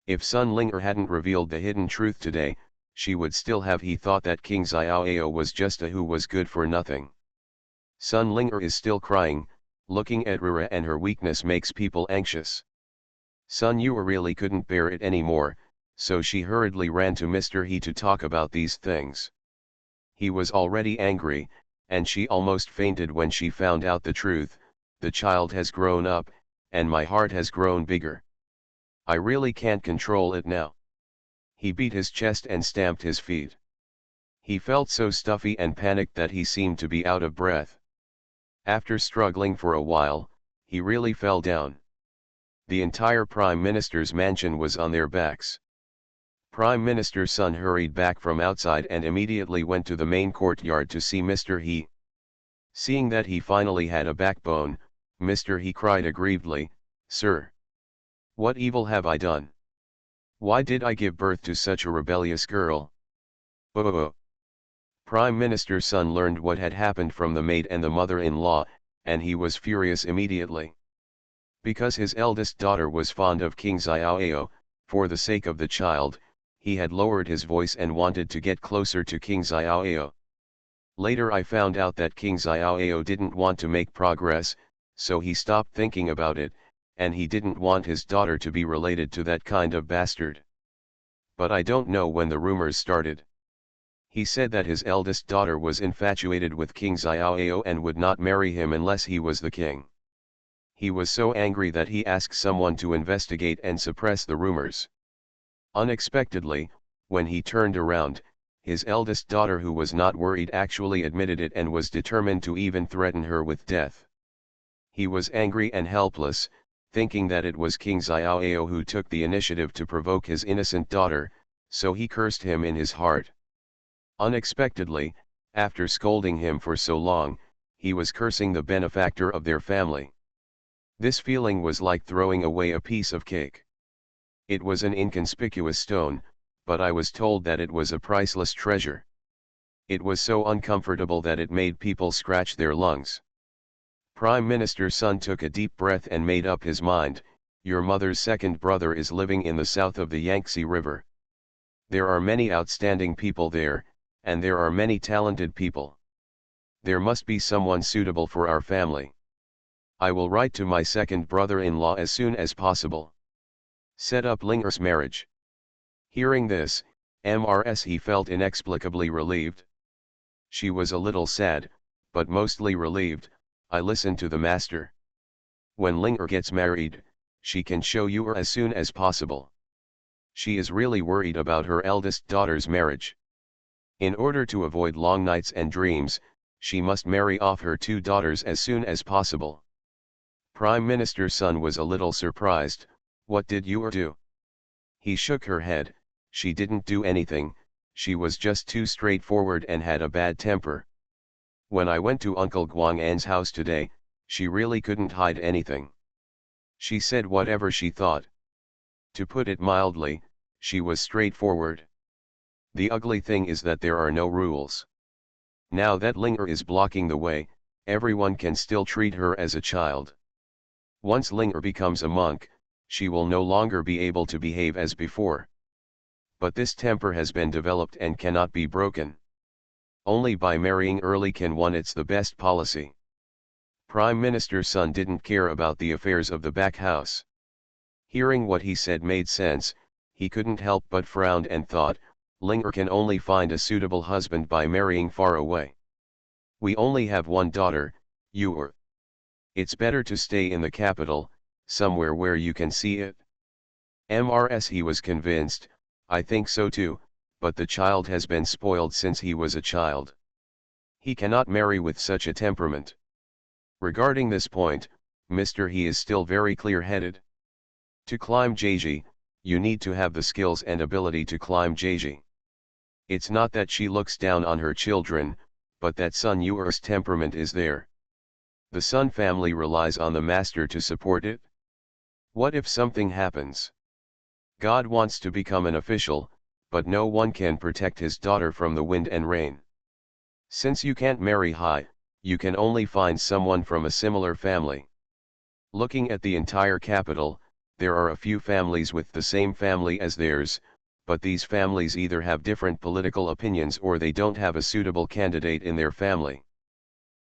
If Sun Ling'er hadn't revealed the hidden truth today, she would still have. He thought that King Xiao was just a who was good for nothing. Sun Ling'er is still crying, looking at Rura, and her weakness makes people anxious. Sun Yuer really couldn't bear it anymore, so she hurriedly ran to Mr. He to talk about these things. He was already angry, and she almost fainted when she found out the truth. The child has grown up, and my heart has grown bigger. I really can't control it now. He beat his chest and stamped his feet. He felt so stuffy and panicked that he seemed to be out of breath. After struggling for a while, he really fell down. The entire Prime Minister's mansion was on their backs. Prime Minister's son hurried back from outside and immediately went to the main courtyard to see Mr. He. Seeing that he finally had a backbone, Mr. He cried aggrievedly, "Sir, what evil have I done? Why did I give birth to such a rebellious girl?" Oh. Prime Minister's son learned what had happened from the maid and the mother-in-law, and he was furious immediately. Because his eldest daughter was fond of King Xiao, for the sake of the child, he had lowered his voice and wanted to get closer to King Xiao. Later I found out that King Xiao didn't want to make progress, so he stopped thinking about it, and he didn't want his daughter to be related to that kind of bastard. But I don't know when the rumors started. He said that his eldest daughter was infatuated with King Xiao and would not marry him unless he was the king. He was so angry that he asked someone to investigate and suppress the rumors. Unexpectedly, when he turned around, his eldest daughter, who was not worried, actually admitted it and was determined to even threaten her with death. He was angry and helpless, thinking that it was King Xiao who took the initiative to provoke his innocent daughter, so he cursed him in his heart. Unexpectedly, after scolding him for so long, he was cursing the benefactor of their family. This feeling was like throwing away a piece of cake. It was an inconspicuous stone, but I was told that it was a priceless treasure. It was so uncomfortable that it made people scratch their lungs. Prime Minister's son took a deep breath and made up his mind. Your mother's second brother is living in the south of the Yangtze River. There are many outstanding people there, and there are many talented people. There must be someone suitable for our family. I will write to my second brother-in-law as soon as possible. Set up Ling'er's marriage. Hearing this, He felt inexplicably relieved. She was a little sad, but mostly relieved. I listened to the master. When Ling'er gets married, she can show you her as soon as possible. She is really worried about her eldest daughter's marriage. In order to avoid long nights and dreams, she must marry off her 2 daughters as soon as possible. Prime Minister's son was a little surprised. What did you do? He shook her head. She didn't do anything, she was just too straightforward and had a bad temper. When I went to Uncle Guang'an's house today, she really couldn't hide anything. She said whatever she thought. To put it mildly, she was straightforward. The ugly thing is that there are no rules. Now that Linger is blocking the way, everyone can still treat her as a child. Once Linger becomes a monk, she will no longer be able to behave as before. But this temper has been developed and cannot be broken. Only by marrying early can one. It's the best policy. Prime Minister's son didn't care about the affairs of the back house. Hearing what he said made sense, he couldn't help but frown and thought, Linger can only find a suitable husband by marrying far away. We only have one daughter, Yor. It's better to stay in the capital, somewhere where you can see it. Mrs. He was convinced, I think so too, but the child has been spoiled since he was a child. He cannot marry with such a temperament. Regarding this point, Mr. He is still very clear-headed. To climb Jeji, you need to have the skills and ability to climb Jeji. It's not that she looks down on her children, but that son Yor's temperament is there. The Sun family relies on the master to support it. What if something happens? God wants to become an official, but no one can protect his daughter from the wind and rain. Since you can't marry high, you can only find someone from a similar family. Looking at the entire capital, there are a few families with the same family as theirs, but these families either have different political opinions or they don't have a suitable candidate in their family.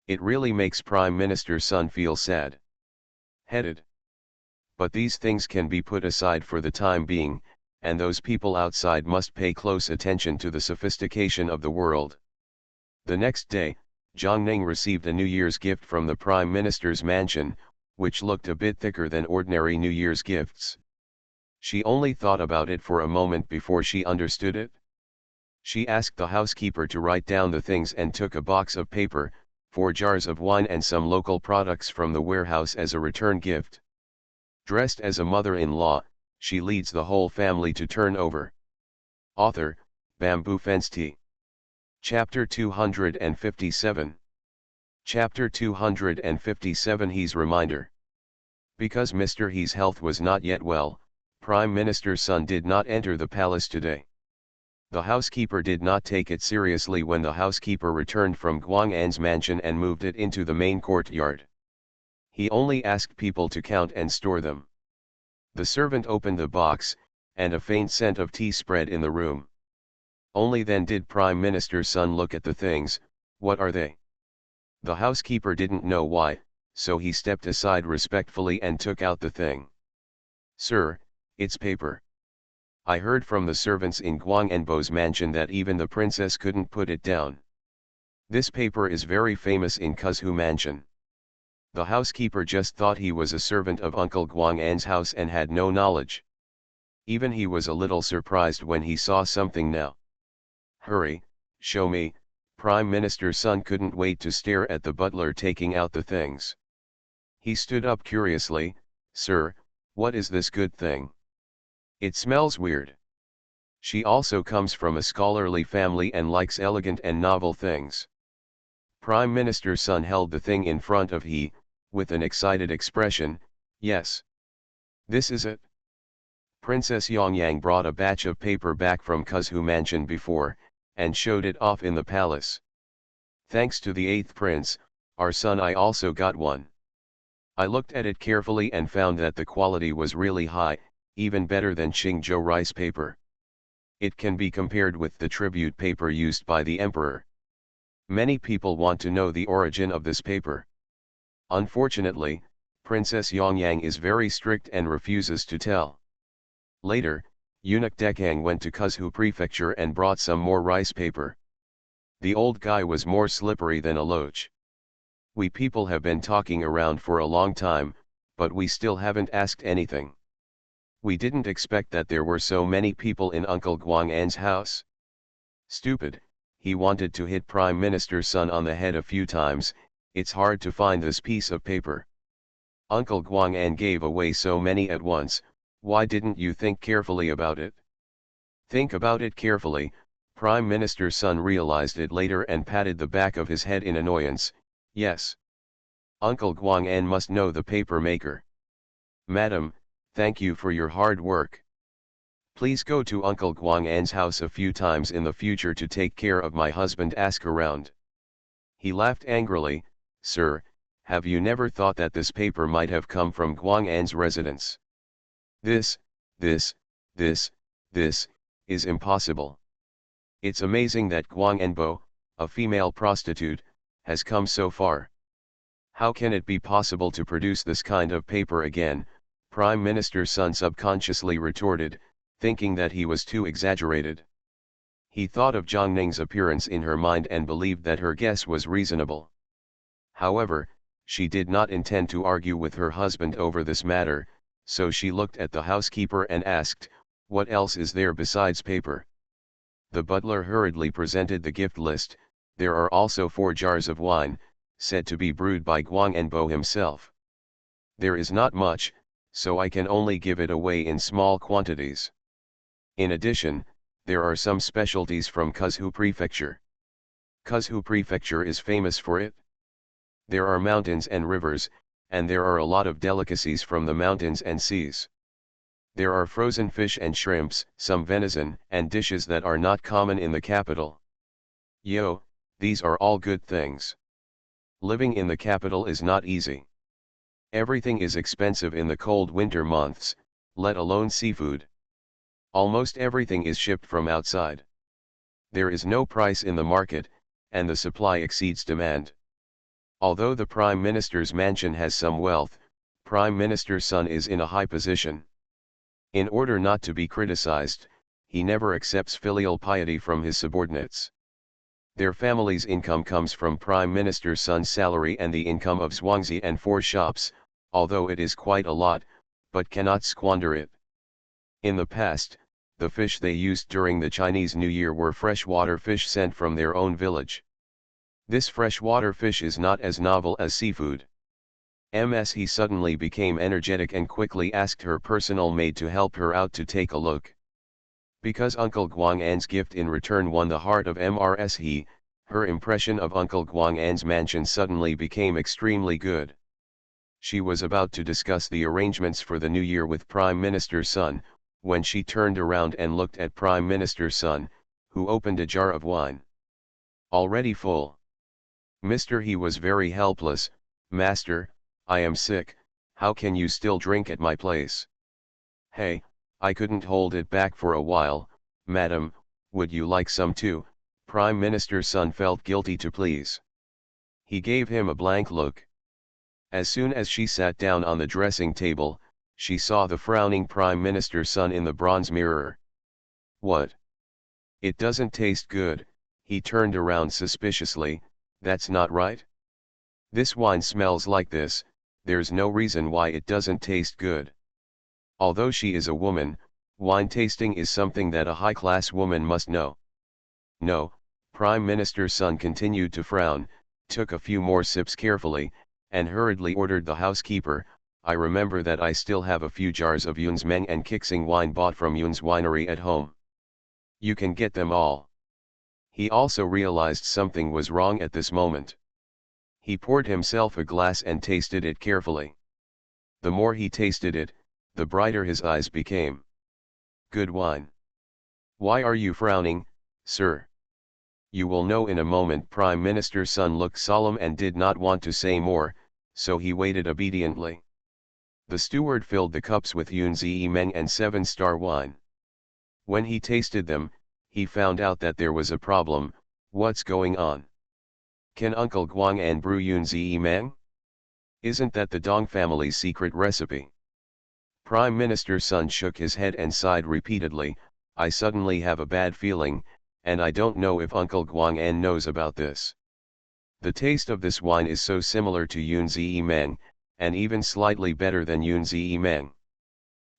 It really makes Prime Minister's son feel sad. Headed. But these things can be put aside for the time being, and those people outside must pay close attention to the sophistication of the world. The next day, Zhang Ning received a New Year's gift from the Prime Minister's mansion, which looked a bit thicker than ordinary New Year's gifts. She only thought about it for a moment before she understood it. She asked the housekeeper to write down the things and took a box of paper, 4 jars of wine and some local products from the warehouse as a return gift. Dressed as a mother-in-law, she leads the whole family to turn over. Author, Bamboo Fence Tea. Chapter 257. Chapter 257 He's Reminder. Because Mr. He's health was not yet well, Prime Minister's son did not enter the palace today. The housekeeper did not take it seriously when the housekeeper returned from Guang'an's mansion and moved it into the main courtyard. He only asked people to count and store them. The servant opened the box, and a faint scent of tea spread in the room. Only then did Prime Minister's son look at the things. What are they? The housekeeper didn't know why, so he stepped aside respectfully and took out the thing. Sir, it's paper. I heard from the servants in Guang'anbo's mansion that even the princess couldn't put it down. This paper is very famous in Kuzhu mansion. The housekeeper just thought he was a servant of Uncle Guang'an's house and had no knowledge. Even he was a little surprised when he saw something now. Hurry, show me. Prime Minister's son couldn't wait to stare at the butler taking out the things. He stood up curiously. Sir, what is this good thing? It smells weird. She also comes from a scholarly family and likes elegant and novel things. Prime Minister's son held the thing in front of he, with an excited expression. Yes. This is it. Princess Yongyang brought a batch of paper back from Kuzhu mansion before, and showed it off in the palace. Thanks to the 8th prince, our son I also got one. I looked at it carefully and found that the quality was really high, even better than Qingzhou rice paper. It can be compared with the tribute paper used by the emperor. Many people want to know the origin of this paper. Unfortunately, Princess Yongyang is very strict and refuses to tell. Later, eunuch Dekang went to Kuzhu prefecture and brought some more rice paper. The old guy was more slippery than a loach. We people have been talking around for a long time, but we still haven't asked anything. We didn't expect that there were so many people in Uncle Guang'an's house. Stupid, he wanted to hit Prime Minister's son on the head a few times. It's hard to find this piece of paper. Uncle Guang'an gave away so many at once. Why didn't you think carefully about it? Think about it carefully. Prime Minister's son realized it later and patted the back of his head in annoyance. Yes. Uncle Guang'an must know the paper maker. Madam, thank you for your hard work. Please go to Uncle Guang'an's house a few times in the future to take care of my husband. Ask around. He laughed angrily. Sir, have you never thought that this paper might have come from Guang'an's residence? This is impossible. It's amazing that Guang'anbo, a female prostitute, has come so far. How can it be possible to produce this kind of paper again? Prime Minister's son subconsciously retorted, thinking that he was too exaggerated. He thought of Zhang Ning's appearance in her mind and believed that her guess was reasonable. However, she did not intend to argue with her husband over this matter, so she looked at the housekeeper and asked, "What else is there besides paper?" The butler hurriedly presented the gift list. There are also 4 jars of wine, said to be brewed by Guang'anbo himself. There is not much, so I can only give it away in small quantities. In addition, there are some specialties from Kuzhou Prefecture. Kuzhou Prefecture is famous for it. There are mountains and rivers, and there are a lot of delicacies from the mountains and seas. There are frozen fish and shrimps, some venison, and dishes that are not common in the capital. Yo, these are all good things. Living in the capital is not easy. Everything is expensive in the cold winter months, let alone seafood. Almost everything is shipped from outside. There is no price in the market, and the supply exceeds demand. Although the Prime Minister's mansion has some wealth, Prime Minister's son is in a high position. In order not to be criticized, he never accepts filial piety from his subordinates. Their family's income comes from Prime Minister's son's salary and the income of Zhuangzi and 4 shops, although it is quite a lot, but cannot squander it. In the past, the fish they used during the Chinese New Year were freshwater fish sent from their own village. This freshwater fish is not as novel as seafood. He suddenly became energetic and quickly asked her personal maid to help her out to take a look. Because Uncle Guang'an's gift in return won the heart of her impression of Uncle Guang'an's mansion suddenly became extremely good. She was about to discuss the arrangements for the new year with Prime Minister's son, when she turned around and looked at Prime Minister's son, who opened a jar of wine. Already full. He was very helpless. "Master, I am sick, how can you still drink at my place?" "Hey, I couldn't hold it back for a while, madam, would you like some too?" Prime Minister's son felt guilty to please. He gave him a blank look. As soon as she sat down on the dressing table, she saw the frowning Prime Minister's son in the bronze mirror. "What? It doesn't taste good," he turned around suspiciously. "That's not right. This wine smells like this, there's no reason why it doesn't taste good." Although she is a woman, wine tasting is something that a high-class woman must know. "No," Prime Minister's son continued to frown, took a few more sips carefully, and hurriedly ordered the housekeeper, "I remember that I still have a few jars of Yun's Meng and Kixing wine bought from Yun's winery at home. You can get them all." He also realized something was wrong at this moment. He poured himself a glass and tasted it carefully. The more he tasted it, the brighter his eyes became. "Good wine. Why are you frowning, sir?" "You will know in a moment." Prime Minister's son looked solemn and did not want to say more, so he waited obediently. The steward filled the cups with Yunzi Meng and 7-star wine. When he tasted them, he found out that there was a problem. "What's going on? Can Uncle Guang'an brew Yunzi Meng? Isn't that the Dong family's secret recipe?" Prime Minister's son shook his head and sighed repeatedly. "I suddenly have a bad feeling, and I don't know if Uncle Guang'an knows about this. The taste of this wine is so similar to Yunzi Meng, and even slightly better than Yunzi Meng.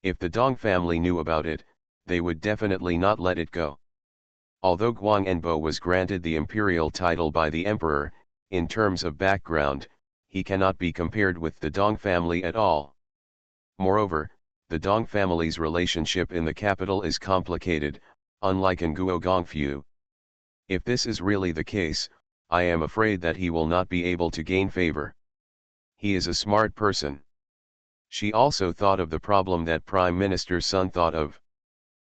If the Dong family knew about it, they would definitely not let it go." Although Guangenbo was granted the imperial title by the emperor, in terms of background, he cannot be compared with the Dong family at all. Moreover, the Dong family's relationship in the capital is complicated, unlike in Guo Gongfu. If this is really the case, I am afraid that he will not be able to gain favor. He is a smart person. She also thought of the problem that Prime Minister's son thought of.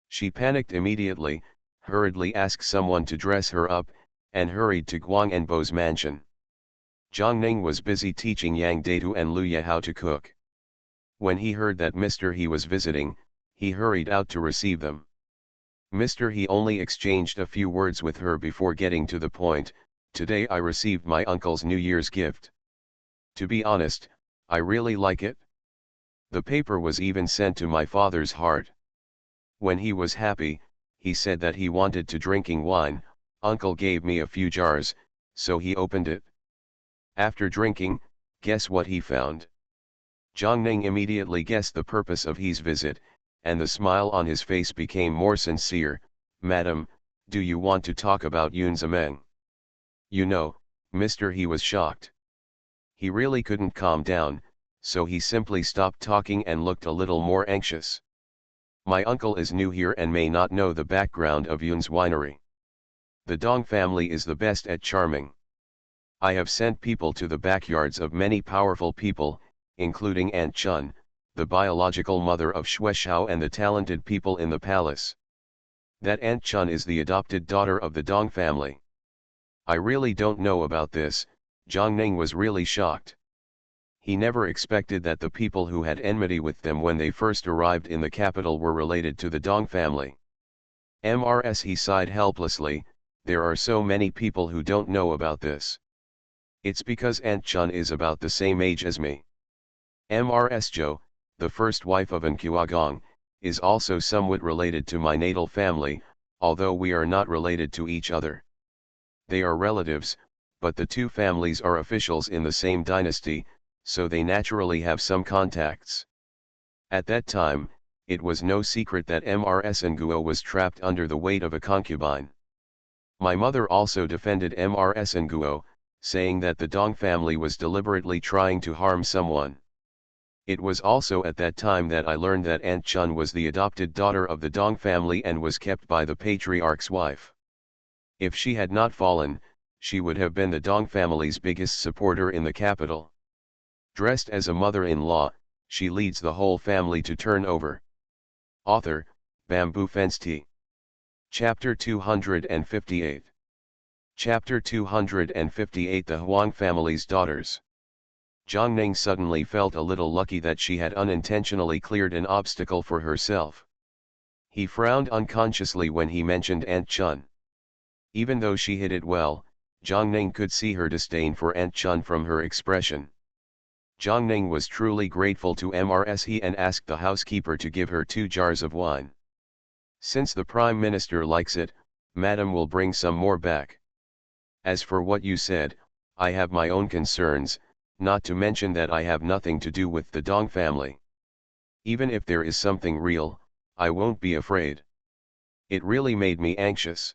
She panicked immediately, hurriedly asked someone to dress her up, and hurried to Guangenbo's mansion. Zhang Ning was busy teaching Yang Datu and Lu Ye how to cook. When he heard that Mr. He was visiting, he hurried out to receive them. Mr. He only exchanged a few words with her before getting to the point. Today I received my uncle's New Year's gift. To be honest, I really like it. The paper was even sent to my father's heart. When he was happy, he said that he wanted to drinking wine. Uncle gave me a few jars, so he opened it. After drinking, guess what he found? Zhang Ning immediately guessed the purpose of his visit, and the smile on his face became more sincere. Madam, do you want to talk about Yun Zemeng? You know, Mr. He was shocked. He really couldn't calm down, so he simply stopped talking and looked a little more anxious. My uncle is new here and may not know the background of Yun's winery. The Dong family is the best at charming. I have sent people to the backyards of many powerful people, including Aunt Chun, the biological mother of Xueshao, and the talented people in the palace. That Aunt Chun is the adopted daughter of the Dong family. I really don't know about this. Zhang Ning was really shocked. He never expected that the people who had enmity with them when they first arrived in the capital were related to the Dong family. Mrs. He sighed helplessly. There are so many people who don't know about this. It's because Aunt Chun is about the same age as me. Mrs. Zhou, the first wife of An Kuagong, is also somewhat related to my natal family, although we are not related to each other. They are relatives, but the two families are officials in the same dynasty, so they naturally have some contacts. At that time, it was no secret that Mrs. Nguo was trapped under the weight of a concubine. My mother also defended Mrs. Nguo, saying that the Dong family was deliberately trying to harm someone. It was also at that time that I learned that Aunt Chun was the adopted daughter of the Dong family and was kept by the patriarch's wife. If she had not fallen, she would have been the Dong family's biggest supporter in the capital. Dressed as a mother-in-law, she leads the whole family to turn over. Author, Bamboo Fence Tea. Chapter 258. Chapter 258. The Huang family's daughters. Zhang Ning suddenly felt a little lucky that she had unintentionally cleared an obstacle for herself. He frowned unconsciously when he mentioned Aunt Chun. Even though she hid it well, Zhang Ning could see her disdain for Aunt Chun from her expression. Zhang Ning was truly grateful to Mrs. He and asked the housekeeper to give her 2 jars of wine. Since the Prime Minister likes it, Madam will bring some more back. As for what you said, I have my own concerns, not to mention that I have nothing to do with the Dong family. Even if there is something real, I won't be afraid. It really made me anxious.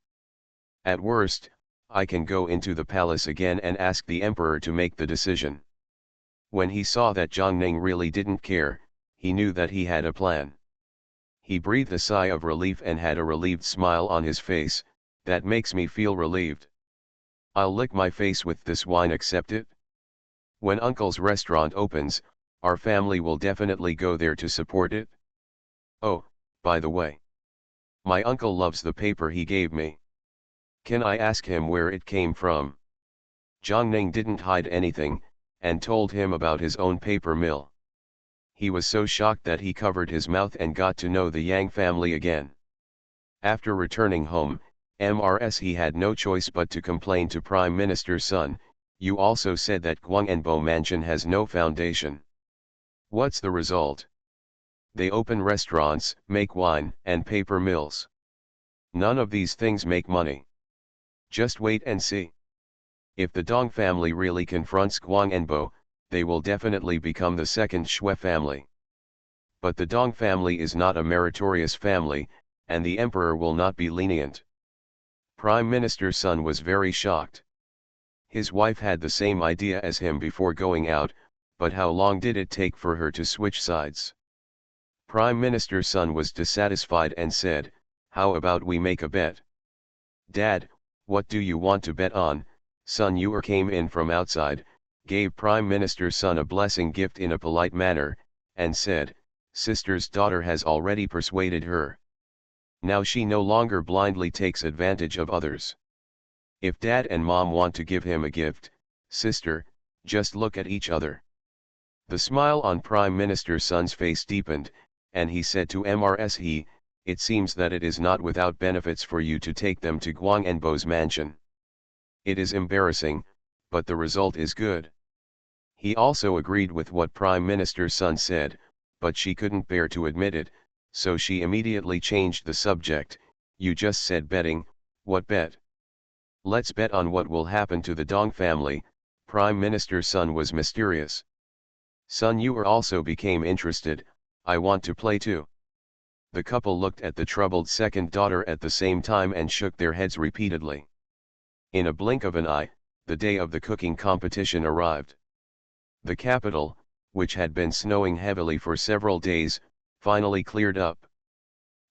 At worst, I can go into the palace again and ask the emperor to make the decision. When he saw that Zhang Ning really didn't care, he knew that he had a plan. He breathed a sigh of relief and had a relieved smile on his face. That makes me feel relieved. I'll lick my face with this wine, accept it? When Uncle's restaurant opens, our family will definitely go there to support it. Oh, by the way, my uncle loves the paper he gave me. Can I ask him where it came from? Zhang Ning didn't hide anything, and told him about his own paper mill. He was so shocked that he covered his mouth and got to know the Yang family again. After returning home, Mrs. He had no choice but to complain to Prime Minister's son. You also said that Guangenbo Mansion has no foundation. What's the result? They open restaurants, make wine, and paper mills. None of these things make money. Just wait and see. If the Dong family really confronts Guangenbo, they will definitely become the second Shui family. But the Dong family is not a meritorious family, and the emperor will not be lenient. Prime Minister's son was very shocked. His wife had the same idea as him before going out, but how long did it take for her to switch sides? Prime Minister's son was dissatisfied and said, "How about we make a bet?" "Dad, what do you want to bet on, son?" Yor came in from outside, gave Prime Minister's son a blessing gift in a polite manner, and said, "Sister's daughter has already persuaded her. Now she no longer blindly takes advantage of others. If Dad and Mom want to give him a gift, sister, just look at each other." The smile on Prime Minister's son's face deepened, and he said to Mrs. "It seems that it is not without benefits for you to take them to Guangenbo's mansion. It is embarrassing, but the result is good." He also agreed with what Prime Minister's son said, but she couldn't bear to admit it, so she immediately changed the subject. "You just said betting, what bet?" "Let's bet on what will happen to the Dong family." Prime Minister's son was mysterious. "Son, you also became interested. I want to play too." The couple looked at the troubled second daughter at the same time and shook their heads repeatedly. In a blink of an eye, the day of the cooking competition arrived. The capital, which had been snowing heavily for several days, finally cleared up.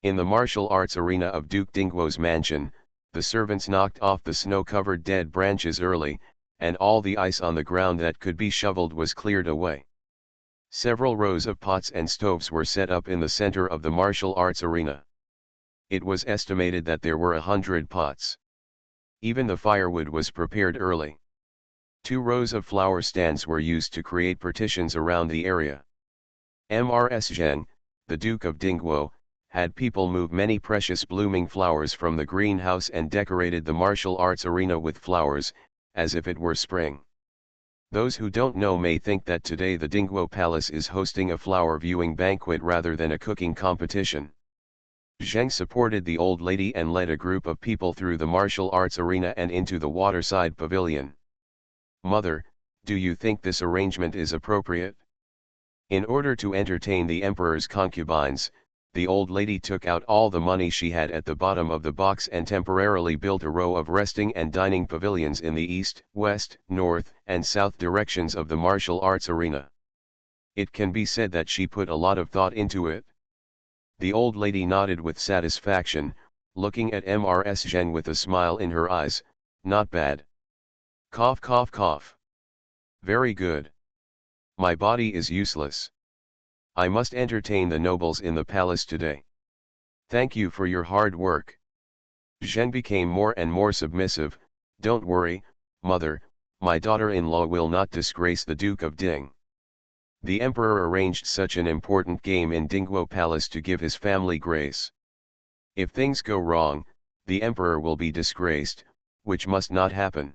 In the martial arts arena of Duke Dingguo's mansion, the servants knocked off the snow-covered dead branches early, and all the ice on the ground that could be shoveled was cleared away. Several rows of pots and stoves were set up in the center of the martial arts arena. It was estimated that there were 100 pots. Even the firewood was prepared early. 2 rows of flower stands were used to create partitions around the area. Mrs. Zheng, the Duke of Dingguo, had people move many precious blooming flowers from the greenhouse and decorated the martial arts arena with flowers, as if it were spring. Those who don't know may think that today the Dingguo Palace is hosting a flower viewing banquet rather than a cooking competition. Zheng supported the old lady and led a group of people through the martial arts arena and into the waterside pavilion. "Mother, do you think this arrangement is appropriate?" In order to entertain the emperor's concubines, the old lady took out all the money she had at the bottom of the box and temporarily built a row of resting and dining pavilions in the east, west, north, and south directions of the martial arts arena. It can be said that she put a lot of thought into it. The old lady nodded with satisfaction, looking at Mrs. Zheng with a smile in her eyes. "Not bad. Cough cough cough. Very good. My body is useless. I must entertain the nobles in the palace today. Thank you for your hard work." Zheng became more and more submissive. "Don't worry, mother, my daughter-in-law will not disgrace the Duke of Ding. The emperor arranged such an important game in Dingguo Palace to give his family grace. If things go wrong, the emperor will be disgraced, which must not happen.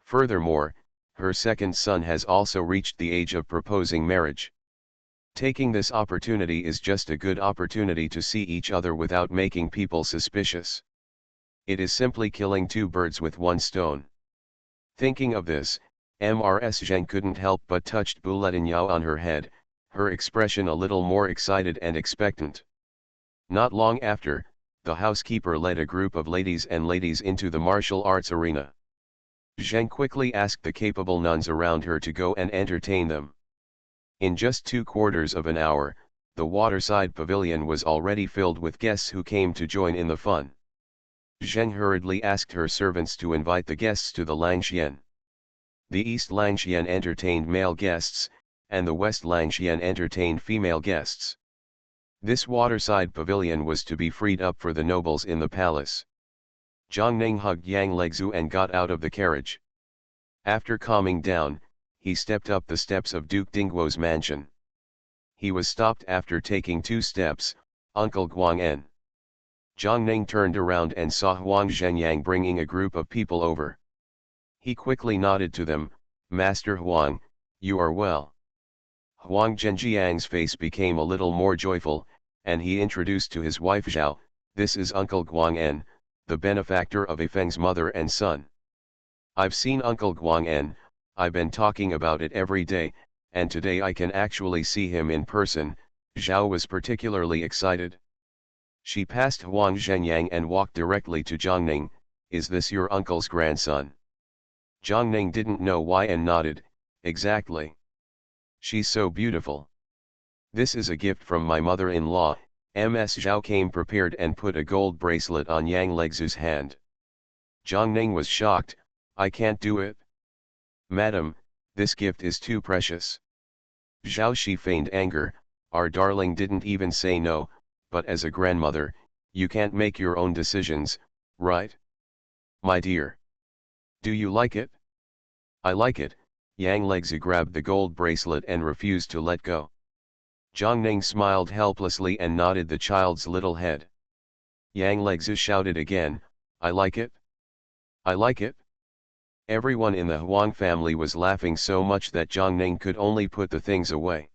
Furthermore, her second son has also reached the age of proposing marriage. Taking this opportunity is just a good opportunity to see each other without making people suspicious. It is simply killing 2 birds with 1 stone." Thinking of this, Mrs. Zheng couldn't help but touched Bulletin Yao on her head, her expression a little more excited and expectant. Not long after, the housekeeper led a group of ladies into the martial arts arena. Zheng quickly asked the capable nuns around her to go and entertain them. In just 2/4 of an hour, the waterside pavilion was already filled with guests who came to join in the fun. Zheng hurriedly asked her servants to invite the guests to the Langxian. The East Langxian entertained male guests, and the West Langxian entertained female guests. This waterside pavilion was to be freed up for the nobles in the palace. Zhang Ning hugged Yang Legzu and got out of the carriage. After calming down, he stepped up the steps of Duke Dingguo's mansion. He was stopped after taking 2 steps. "Uncle Guang'en." Zhang Ning turned around and saw Huang Zhenyang bringing a group of people over. He quickly nodded to them. "Master Huang, you are well." Huang Zhenjiang's face became a little more joyful, and he introduced to his wife Zhao, "This is Uncle Guang'en, the benefactor of Afeng's mother and son. I've seen Uncle Guang'en, I've been talking about it every day, and today I can actually see him in person." Zhao was particularly excited. She passed Huang Zhenyang and walked directly to Zhang Ning. is this your uncle's grandson? Zhang Ning didn't know why and nodded, exactly. She's so beautiful. This is a gift from my mother-in-law. Ms. Zhao came prepared and put a gold bracelet on Yang Legzu's hand. Zhang Ning was shocked. I can't do it. Madam, this gift is too precious. Zhao Shi feigned anger. Our darling didn't even say no, but as a grandmother, you can't make your own decisions, right? My dear. Do you like it? I like it. Yang Legzu grabbed the gold bracelet and refused to let go. Zhang Ning smiled helplessly and nodded the child's little head. Yang Legzu shouted again, I like it. I like it. Everyone in the Huang family was laughing so much that Zhang Ning could only put the things away.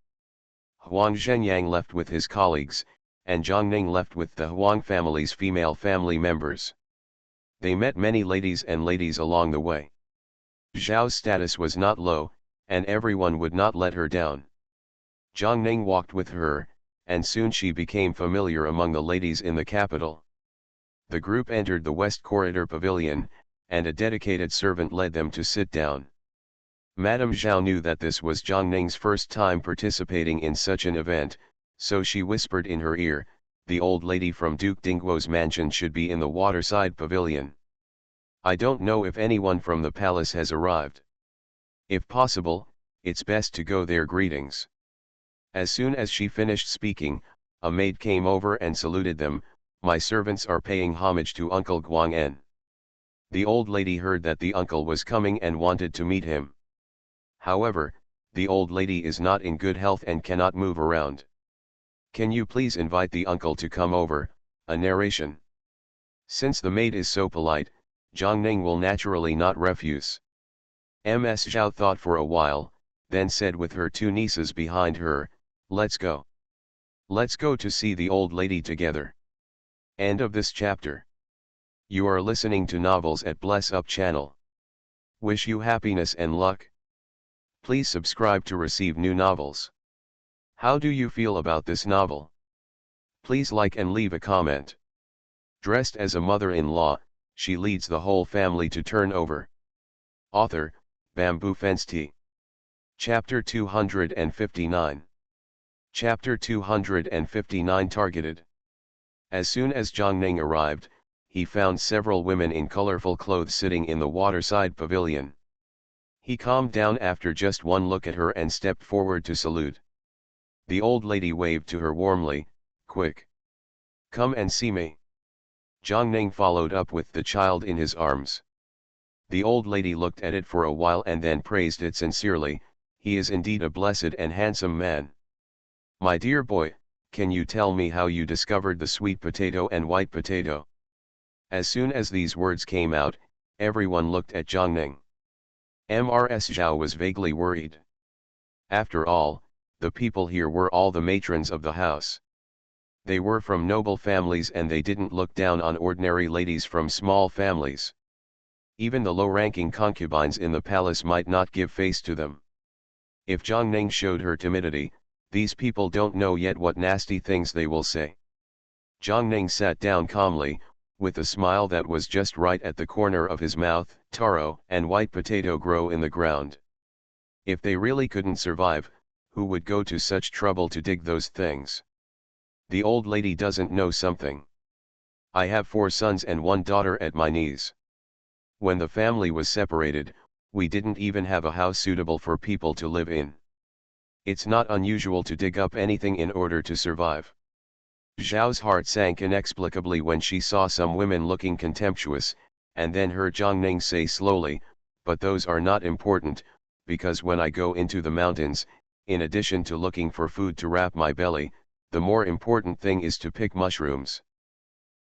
Huang Zhenyang left with his colleagues, and Zhang Ning left with the Huang family's female family members. They met many ladies along the way. Zhao's status was not low, and everyone would not let her down. Zhang Ning walked with her, and soon she became familiar among the ladies in the capital. The group entered the West Corridor Pavilion, and a dedicated servant led them to sit down. Madame Zhao knew that this was Zhang Ning's first time participating in such an event, so she whispered in her ear, the old lady from Duke Dingguo's mansion should be in the waterside pavilion. I don't know if anyone from the palace has arrived. If possible, it's best to go there. Greetings. As soon as she finished speaking, a maid came over and saluted them. My servants are paying homage to Uncle Guang'en. The old lady heard that the uncle was coming and wanted to meet him. However, the old lady is not in good health and cannot move around. Can you please invite the uncle to come over? A narration. Since the maid is so polite, Zhang Ning will naturally not refuse. Ms. Zhao thought for a while, then said with her two nieces behind her, let's go. Let's go to see the old lady together. End of this chapter. You are listening to Novels at Bless Up channel. Wish you happiness and luck. Please subscribe to receive new novels. How do you feel about this novel? Please like and leave a comment. Dressed as a mother-in-law, she leads the whole family to turn over. Author, Bamboo Fence Tea. Chapter 259. Chapter 259 Targeted. As soon as Zhang Ning arrived, he found several women in colorful clothes sitting in the waterside pavilion. He calmed down after just one look at her and stepped forward to salute. The old lady waved to her warmly, quick. Come and see me. Zhang Ning followed up with the child in his arms. The old lady looked at it for a while and then praised it sincerely, he is indeed a blessed and handsome man. My dear boy, can you tell me how you discovered the sweet potato and white potato? As soon as these words came out, everyone looked at Zhang Ning. Ms. Zhao was vaguely worried. After all, the people here were all the matrons of the house. They were from noble families and they didn't look down on ordinary ladies from small families. Even the low-ranking concubines in the palace might not give face to them. If Zhang Ning showed her timidity, these people don't know yet what nasty things they will say. Zhang Ning sat down calmly, with a smile that was just right at the corner of his mouth. Taro and white potato grow in the ground. If they really couldn't survive, who would go to such trouble to dig those things? The old lady doesn't know something. I have 4 sons and 1 daughter at my knees. When the family was separated, we didn't even have a house suitable for people to live in. It's not unusual to dig up anything in order to survive. Zhao's heart sank inexplicably when she saw some women looking contemptuous, and then heard Zhang Ning say slowly, but those are not important, because when I go into the mountains, in addition to looking for food to wrap my belly, the more important thing is to pick mushrooms.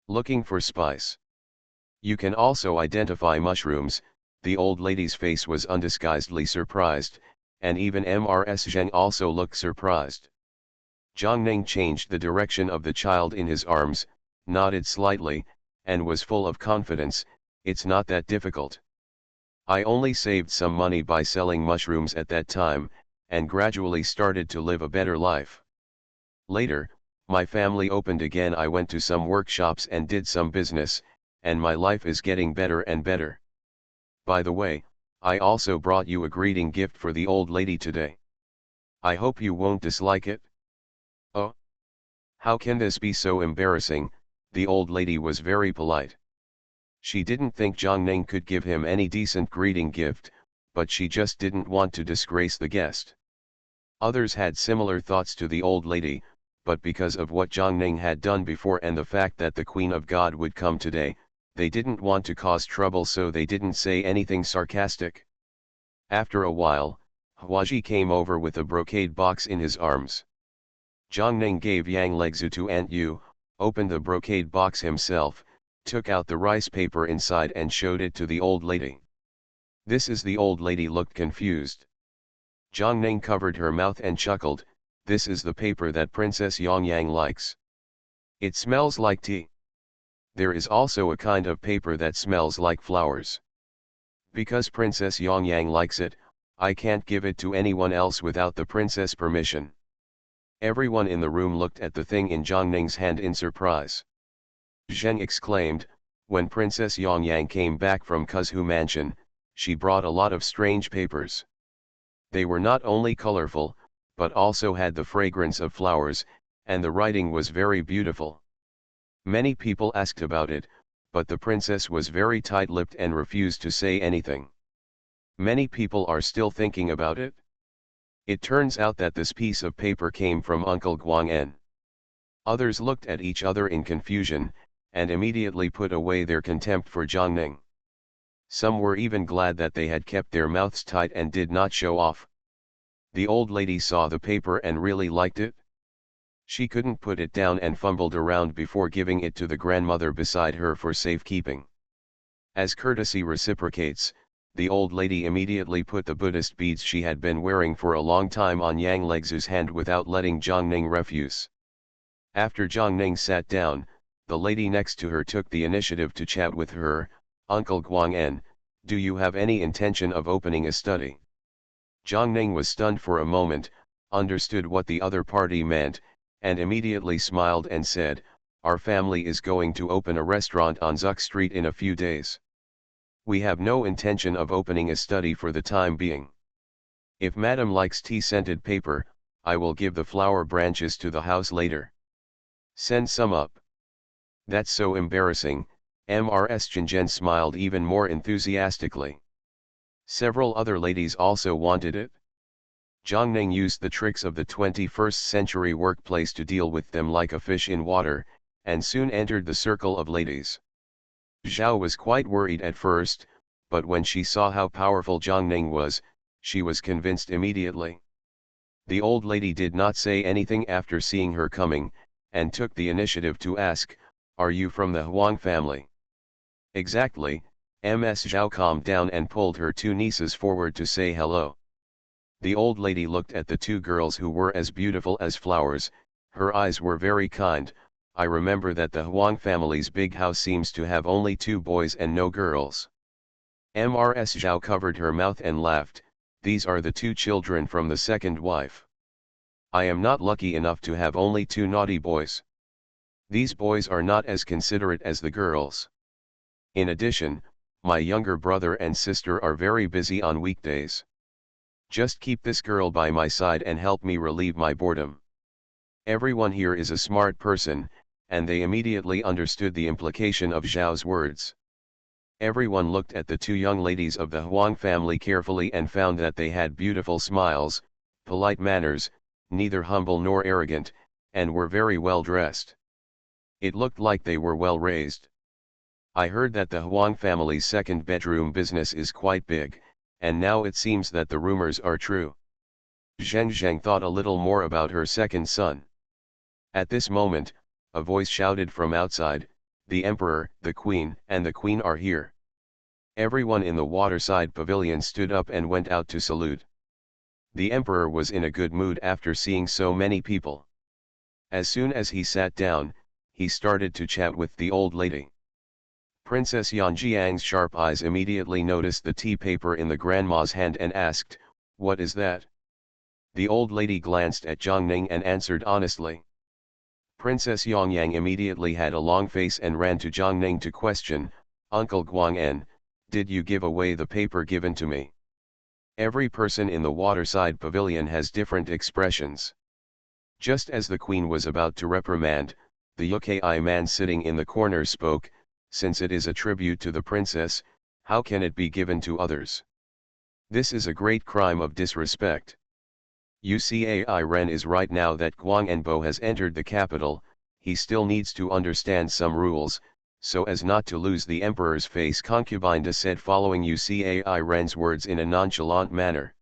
Looking for spice. You can also identify mushrooms. The old lady's face was undisguisedly surprised, and even Ms. Zheng also looked surprised. Zhang Ning changed the direction of the child in his arms, nodded slightly, and was full of confidence, it's not that difficult. I only saved some money by selling mushrooms at that time, and gradually started to live a better life. Later, my family opened again. I went to some workshops and did some business, and my life is getting better and better. By the way, I also brought you a greeting gift for the old lady today. I hope you won't dislike it. Oh, how can this be so embarrassing? The old lady was very polite. She didn't think Zhang Ning could give him any decent greeting gift, but she just didn't want to disgrace the guest. Others had similar thoughts to the old lady, but because of what Zhang Ning had done before and the fact that the Queen of God would come today, they didn't want to cause trouble, so they didn't say anything sarcastic. After a while, Huaji came over with a brocade box in his arms. Zhang Ning gave Yang Legzu to Aunt Yu, opened the brocade box himself, took out the rice paper inside and showed it to the old lady. The old lady looked confused. Zhang Ning covered her mouth and chuckled, "This is the paper that Princess Yang likes. It smells like tea. There is also a kind of paper that smells like flowers. Because Princess Yang likes it, I can't give it to anyone else without the princess' permission." Everyone in the room looked at the thing in Zhang Ning's hand in surprise. Zheng exclaimed, "When Princess Yang came back from Kuzhu Mansion, she brought a lot of strange papers. They were not only colorful, but also had the fragrance of flowers, and the writing was very beautiful. Many people asked about it, but the princess was very tight-lipped and refused to say anything. Many people are still thinking about it. It turns out that this piece of paper came from Uncle Guang'en." Others looked at each other in confusion, and immediately put away their contempt for Zhang Ning. Some were even glad that they had kept their mouths tight and did not show off. The old lady saw the paper and really liked it. She couldn't put it down and fumbled around before giving it to the grandmother beside her for safekeeping. As courtesy reciprocates, the old lady immediately put the Buddhist beads she had been wearing for a long time on Yang Legzu's hand without letting Zhang Ning refuse. After Zhang Ning sat down, the lady next to her took the initiative to chat with her. "Uncle Guang'en, do you have any intention of opening a study?" Zhang Ning was stunned for a moment, understood what the other party meant, and immediately smiled and said, "Our family is going to open a restaurant on Zuk Street in a few days. We have no intention of opening a study for the time being. If Madam likes tea-scented paper, I will give the flower branches to the house later. Send some up." "That's so embarrassing," Ms. Jinzhen smiled even more enthusiastically. Several other ladies also wanted it. Zhang Ning used the tricks of the 21st century workplace to deal with them like a fish in water, and soon entered the circle of ladies. Zhao was quite worried at first, but when she saw how powerful Zhang Ning was, she was convinced immediately. The old lady did not say anything after seeing her coming, and took the initiative to ask, "Are you from the Huang family?" "Exactly." Ms. Zhao calmed down and pulled her two nieces forward to say hello. The old lady looked at the two girls who were as beautiful as flowers. Her eyes were very kind. "I remember that the Huang family's big house seems to have only 2 boys and no girls." Ms. Zhao covered her mouth and laughed, "These are the 2 children from the second wife. I am not lucky enough to have only 2 naughty boys. These boys are not as considerate as the girls. In addition, my younger brother and sister are very busy on weekdays. Just keep this girl by my side and help me relieve my boredom." Everyone here is a smart person, and they immediately understood the implication of Zhao's words. Everyone looked at the 2 young ladies of the Huang family carefully and found that they had beautiful smiles, polite manners, neither humble nor arrogant, and were very well dressed. It looked like they were well raised. "I heard that the Huang family's second bedroom business is quite big, and now it seems that the rumors are true." Zheng Zheng thought a little more about her second son. At this moment, a voice shouted from outside, "The Emperor, the Queen, and the Queen are here." Everyone in the waterside pavilion stood up and went out to salute. The Emperor was in a good mood after seeing so many people. As soon as he sat down, he started to chat with the old lady. Princess Yanjiang's sharp eyes immediately noticed the tea paper in the grandma's hand and asked, "What is that?" The old lady glanced at Zhang Ning and answered honestly, Princess Yongyang immediately had a long face and ran to Zhang Ning to question, "Uncle Guang'en, did you give away the paper given to me?" Every person in the waterside pavilion has different expressions. Just as the queen was about to reprimand, the Yukai man sitting in the corner spoke, "Since it is a tribute to the princess, how can it be given to others? This is a great crime of disrespect." Ucai Ren is right now that Guang'enbo has entered the capital, he still needs to understand some rules, so as not to lose the emperor's face. Concubine said following Ucai Ren's words in a nonchalant manner.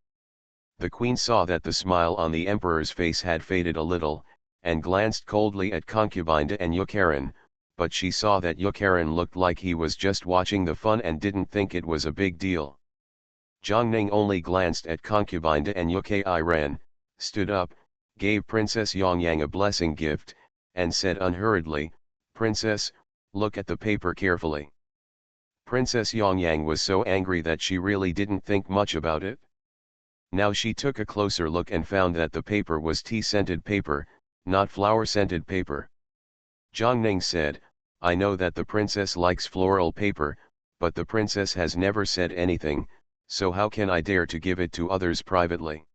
The queen saw that the smile on the emperor's face had faded a little, and glanced coldly at Concubine and Yukarin, but she saw that Yukarin looked like he was just watching the fun and didn't think it was a big deal. Zhang Ning only glanced at Concubine and Yukai Ren, stood up, gave Princess Yongyang a blessing gift, and said unhurriedly, "Princess, look at the paper carefully." Princess Yongyang was so angry that she really didn't think much about it. Now she took a closer look and found that the paper was tea-scented paper, not flower-scented paper. Zhang Ning said, "I know that the princess likes floral paper, but the princess has never said anything, so how can I dare to give it to others privately?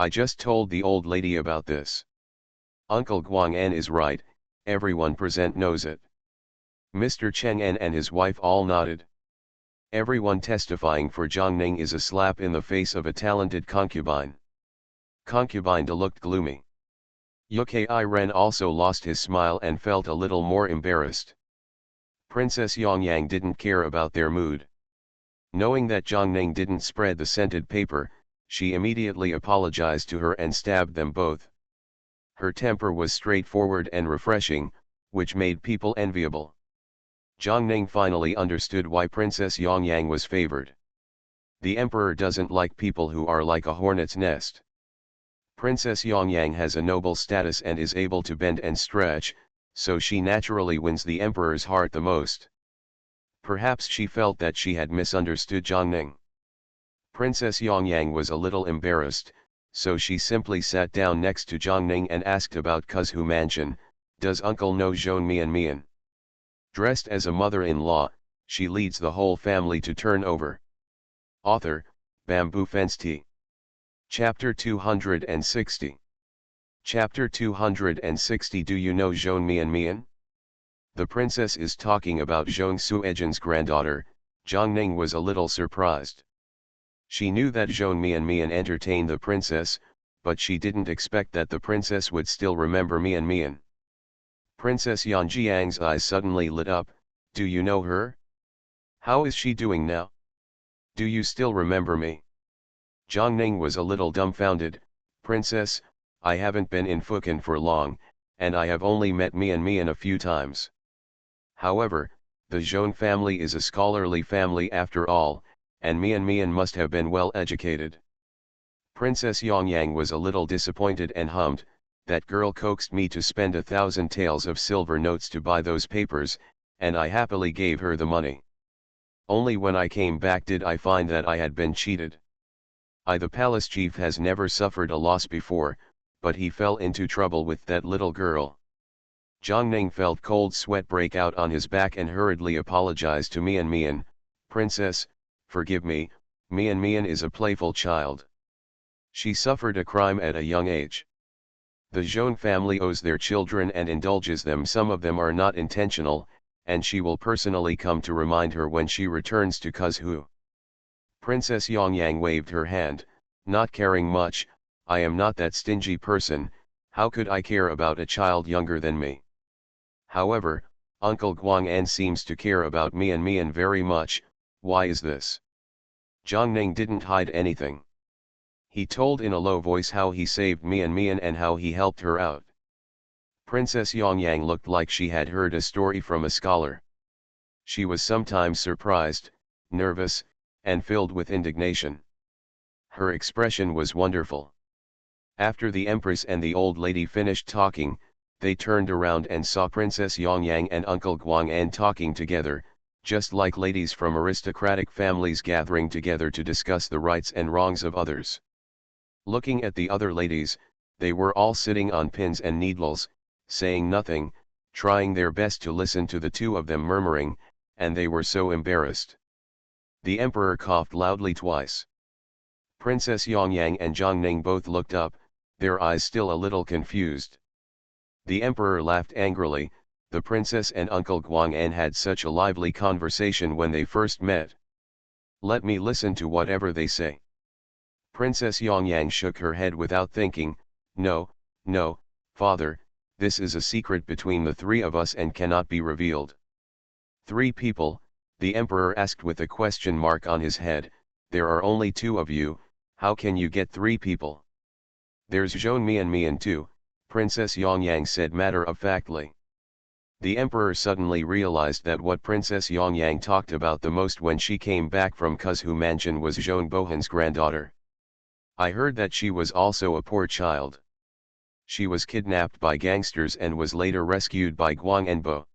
I just told the old lady about this." Uncle Guang'en is right, everyone present knows it. Mr. Cheng'en and his wife all nodded. Everyone testifying for Zhang Ning is a slap in the face of a talented concubine. Concubine looked gloomy. Yukai Ren also lost his smile and felt a little more embarrassed. Princess Yongyang didn't care about their mood. Knowing that Zhang Ning didn't spread the scented paper, she immediately apologized to her and stabbed them both. Her temper was straightforward and refreshing, which made people enviable. Zhang Ning finally understood why Princess Yongyang was favored. The emperor doesn't like people who are like a hornet's nest. Princess Yongyang has a noble status and is able to bend and stretch, so she naturally wins the emperor's heart the most. Perhaps she felt that she had misunderstood Zhang Ning. Princess Yongyang was a little embarrassed, so she simply sat down next to Zhang Ning and asked about Kuzhu Mansion. "Does uncle know Zhong Mian? Dressed as a mother-in-law, she leads the whole family to turn over." Author, Bamboo Fence Tea. Chapter 260. Chapter 260. Do you know Zhong Mian? The princess is talking about Zhong Suejin's granddaughter. Zhang Ning was a little surprised. She knew that Zhong Mian entertained the princess, but she didn't expect that the princess would still remember Mian. Princess Yanjiang's eyes suddenly lit up. "Do you know her? How is she doing now? Do you still remember me?" Zhang Ning was a little dumbfounded. "Princess, I haven't been in Fukan for long, and I have only met Mian a few times. However, the Zhong family is a scholarly family after all, and Mian must have been well educated." Princess Yongyang was a little disappointed and hummed, "That girl coaxed me to spend 1,000 taels of silver notes to buy those papers, and I happily gave her the money. Only when I came back did I find that I had been cheated. The palace chief has never suffered a loss before, but he fell into trouble with that little girl." Zhang Ning felt cold sweat break out on his back and hurriedly apologized to Mian. "Princess, forgive me, Mian is a playful child. She suffered a crime at a young age. The Zhong family owes their children and indulges them. Some of them are not intentional, and she will personally come to remind her when she returns to Kuzhu." Princess Yongyang waved her hand, "Not caring much, I am not that stingy person, how could I care about a child younger than me? However, Uncle Guang'en seems to care about Mian very much. Why is this?" Zhang Ning didn't hide anything. He told in a low voice how he saved Mian and how he helped her out. Princess Yongyang looked like she had heard a story from a scholar. She was sometimes surprised, nervous, and filled with indignation. Her expression was wonderful. After the Empress and the old lady finished talking, they turned around and saw Princess Yongyang and Uncle Guang'en talking together, just like ladies from aristocratic families gathering together to discuss the rights and wrongs of others. Looking at the other ladies, they were all sitting on pins and needles, saying nothing, trying their best to listen to the two of them murmuring, and they were so embarrassed. The emperor coughed loudly twice. Princess Yongyang and Zhang Ning both looked up, their eyes still a little confused. The emperor laughed angrily. The princess and Uncle Guang'an had such a lively conversation when they first met. Let me listen to whatever they say. Princess Yongyang shook her head without thinking. No, no, father, this is a secret between the three of us and cannot be revealed. 3 people, the emperor asked with a question mark on his head. There are only 2 of you, how can you get 3 people? There's Zhou Mian too, Princess Yongyang said matter-of-factly. The emperor suddenly realized that what Princess Yongyang talked about the most when she came back from Kuzhu Mansion was Zhou Bohan's granddaughter. I heard that she was also a poor child. She was kidnapped by gangsters and was later rescued by Guang Enbo.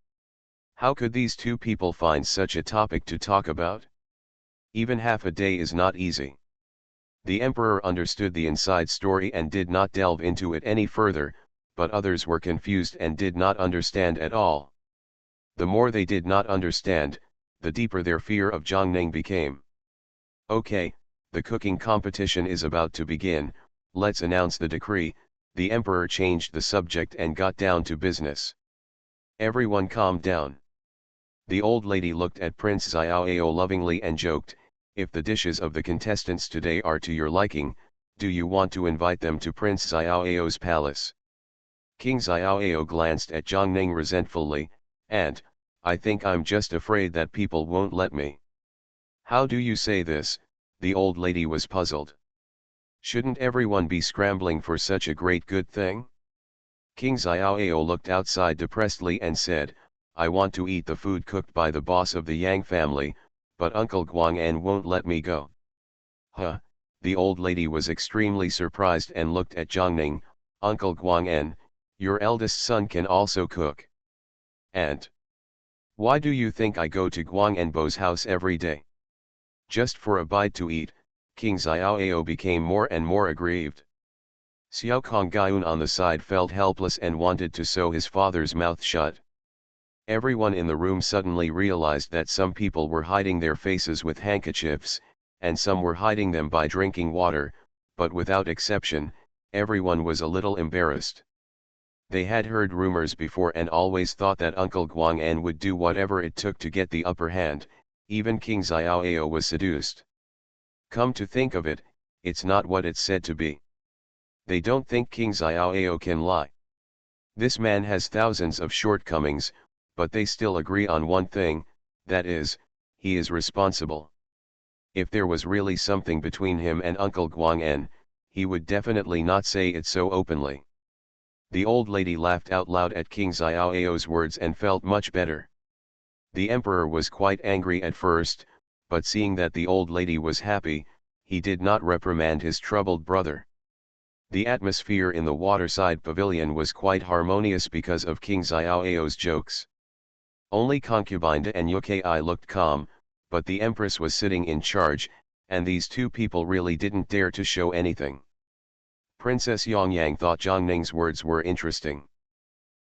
How could these 2 people find such a topic to talk about? Even half a day is not easy. The emperor understood the inside story and did not delve into it any further, but others were confused and did not understand at all. The more they did not understand, the deeper their fear of Zhang Ning became. Okay, the cooking competition is about to begin, let's announce the decree. The emperor changed the subject and got down to business. Everyone calmed down. The old lady looked at Prince Xiaoao lovingly and joked, if the dishes of the contestants today are to your liking, do you want to invite them to Prince Xiaoao's palace? King Xiaoao glanced at Zhang Ning resentfully, and, I think I'm just afraid that people won't let me. How do you say this? The old lady was puzzled. Shouldn't everyone be scrambling for such a great good thing? King Xiaoao looked outside depressedly and said, I want to eat the food cooked by the boss of the Yang family, but Uncle Guang'an won't let me go. Huh, the old lady was extremely surprised and looked at Zhang Ning. Uncle Guang'an, your eldest son can also cook. And why do you think I go to Guang'anbo's house every day? Just for a bite to eat. King Xiaoao became more and more aggrieved. Xiao Kongyun on the side felt helpless and wanted to sew his father's mouth shut. Everyone in the room suddenly realized that some people were hiding their faces with handkerchiefs, and some were hiding them by drinking water, but without exception, everyone was a little embarrassed. They had heard rumors before and always thought that Uncle Guang'an would do whatever it took to get the upper hand. Even King Xiaoao was seduced. Come to think of it, it's not what it's said to be. They don't think King Xiaoao can lie. This man has thousands of shortcomings, but they still agree on one thing, that is, he is responsible. If there was really something between him and Uncle Guang'an, he would definitely not say it so openly. The old lady laughed out loud at King Xiaoao's words and felt much better. The emperor was quite angry at first, but seeing that the old lady was happy, he did not reprimand his troubled brother. The atmosphere in the waterside pavilion was quite harmonious because of King Xiaoao's jokes. Only concubine and Yukai looked calm, but the empress was sitting in charge, and these 2 people really didn't dare to show anything. Princess Yongyang thought Zhang Ning's words were interesting.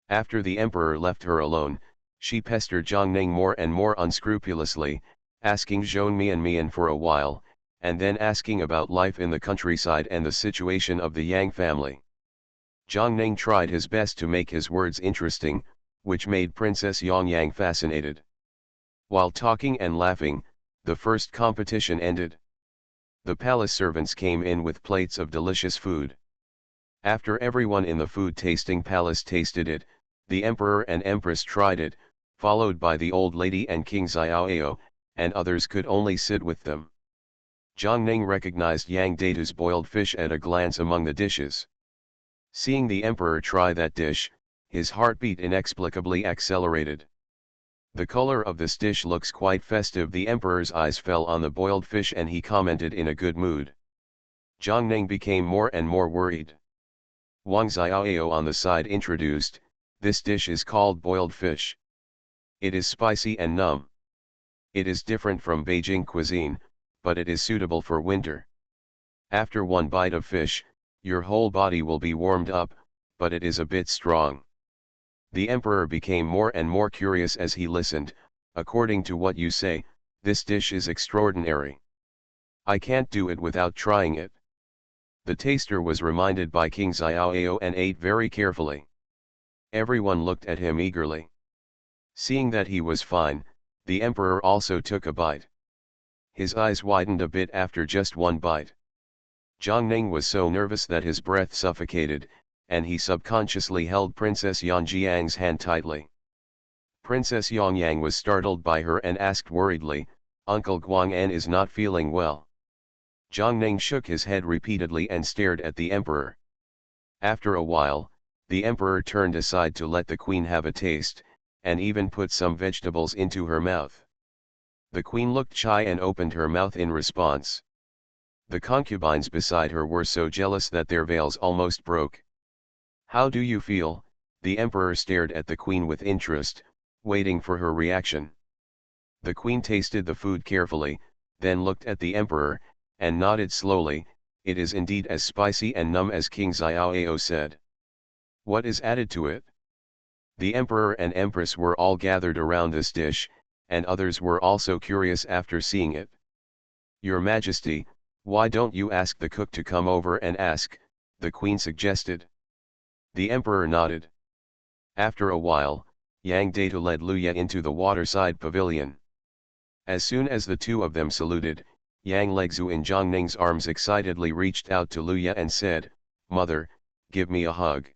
After the emperor left her alone, she pestered Zhang Ning more and more unscrupulously, asking Zhou Mian for a while, and then asking about life in the countryside and the situation of the Yang family. Zhang Ning tried his best to make his words interesting, which made Princess Yongyang fascinated. While talking and laughing, the first competition ended. The palace servants came in with plates of delicious food. After everyone in the food tasting palace tasted it, the emperor and empress tried it, followed by the old lady and King Xiaoao, and others could only sit with them. Zhang Ning recognized Yang Datu's boiled fish at a glance among the dishes. Seeing the emperor try that dish, his heartbeat inexplicably accelerated. The color of this dish looks quite festive. The emperor's eyes fell on the boiled fish and he commented in a good mood. Zhang Ning became more and more worried. Wang Xiaoao on the side introduced, this dish is called boiled fish. It is spicy and numb. It is different from Beijing cuisine, but it is suitable for winter. After one bite of fish, your whole body will be warmed up, but it is a bit strong. The emperor became more and more curious as he listened. According to what you say, this dish is extraordinary. I can't do it without trying it. The taster was reminded by King Xiaoao and ate very carefully. Everyone looked at him eagerly. Seeing that he was fine, the emperor also took a bite. His eyes widened a bit after just one bite. Zhang Ning was so nervous that his breath suffocated, and he subconsciously held Princess Yang Jiang's hand tightly. Princess Yang Yang was startled by her and asked worriedly, "Uncle Guang'an is not feeling well." Zhang Ning shook his head repeatedly and stared at the emperor. After a while, the emperor turned aside to let the queen have a taste, and even put some vegetables into her mouth. The queen looked shy and opened her mouth in response. The concubines beside her were so jealous that their veils almost broke. "How do you feel?" The emperor stared at the queen with interest, waiting for her reaction. The queen tasted the food carefully, then looked at the emperor, and nodded slowly. "It is indeed as spicy and numb as King Xiaoao said. What is added to it?" The emperor and empress were all gathered around this dish, and others were also curious after seeing it. "Your Majesty, why don't you ask the cook to come over and ask?" the queen suggested. The emperor nodded. After a while, Yang Data led Luya into the waterside pavilion. As soon as the two of them saluted, Yang Legzu in Zhang Ning's arms excitedly reached out to Luya and said, "Mother, give me a hug."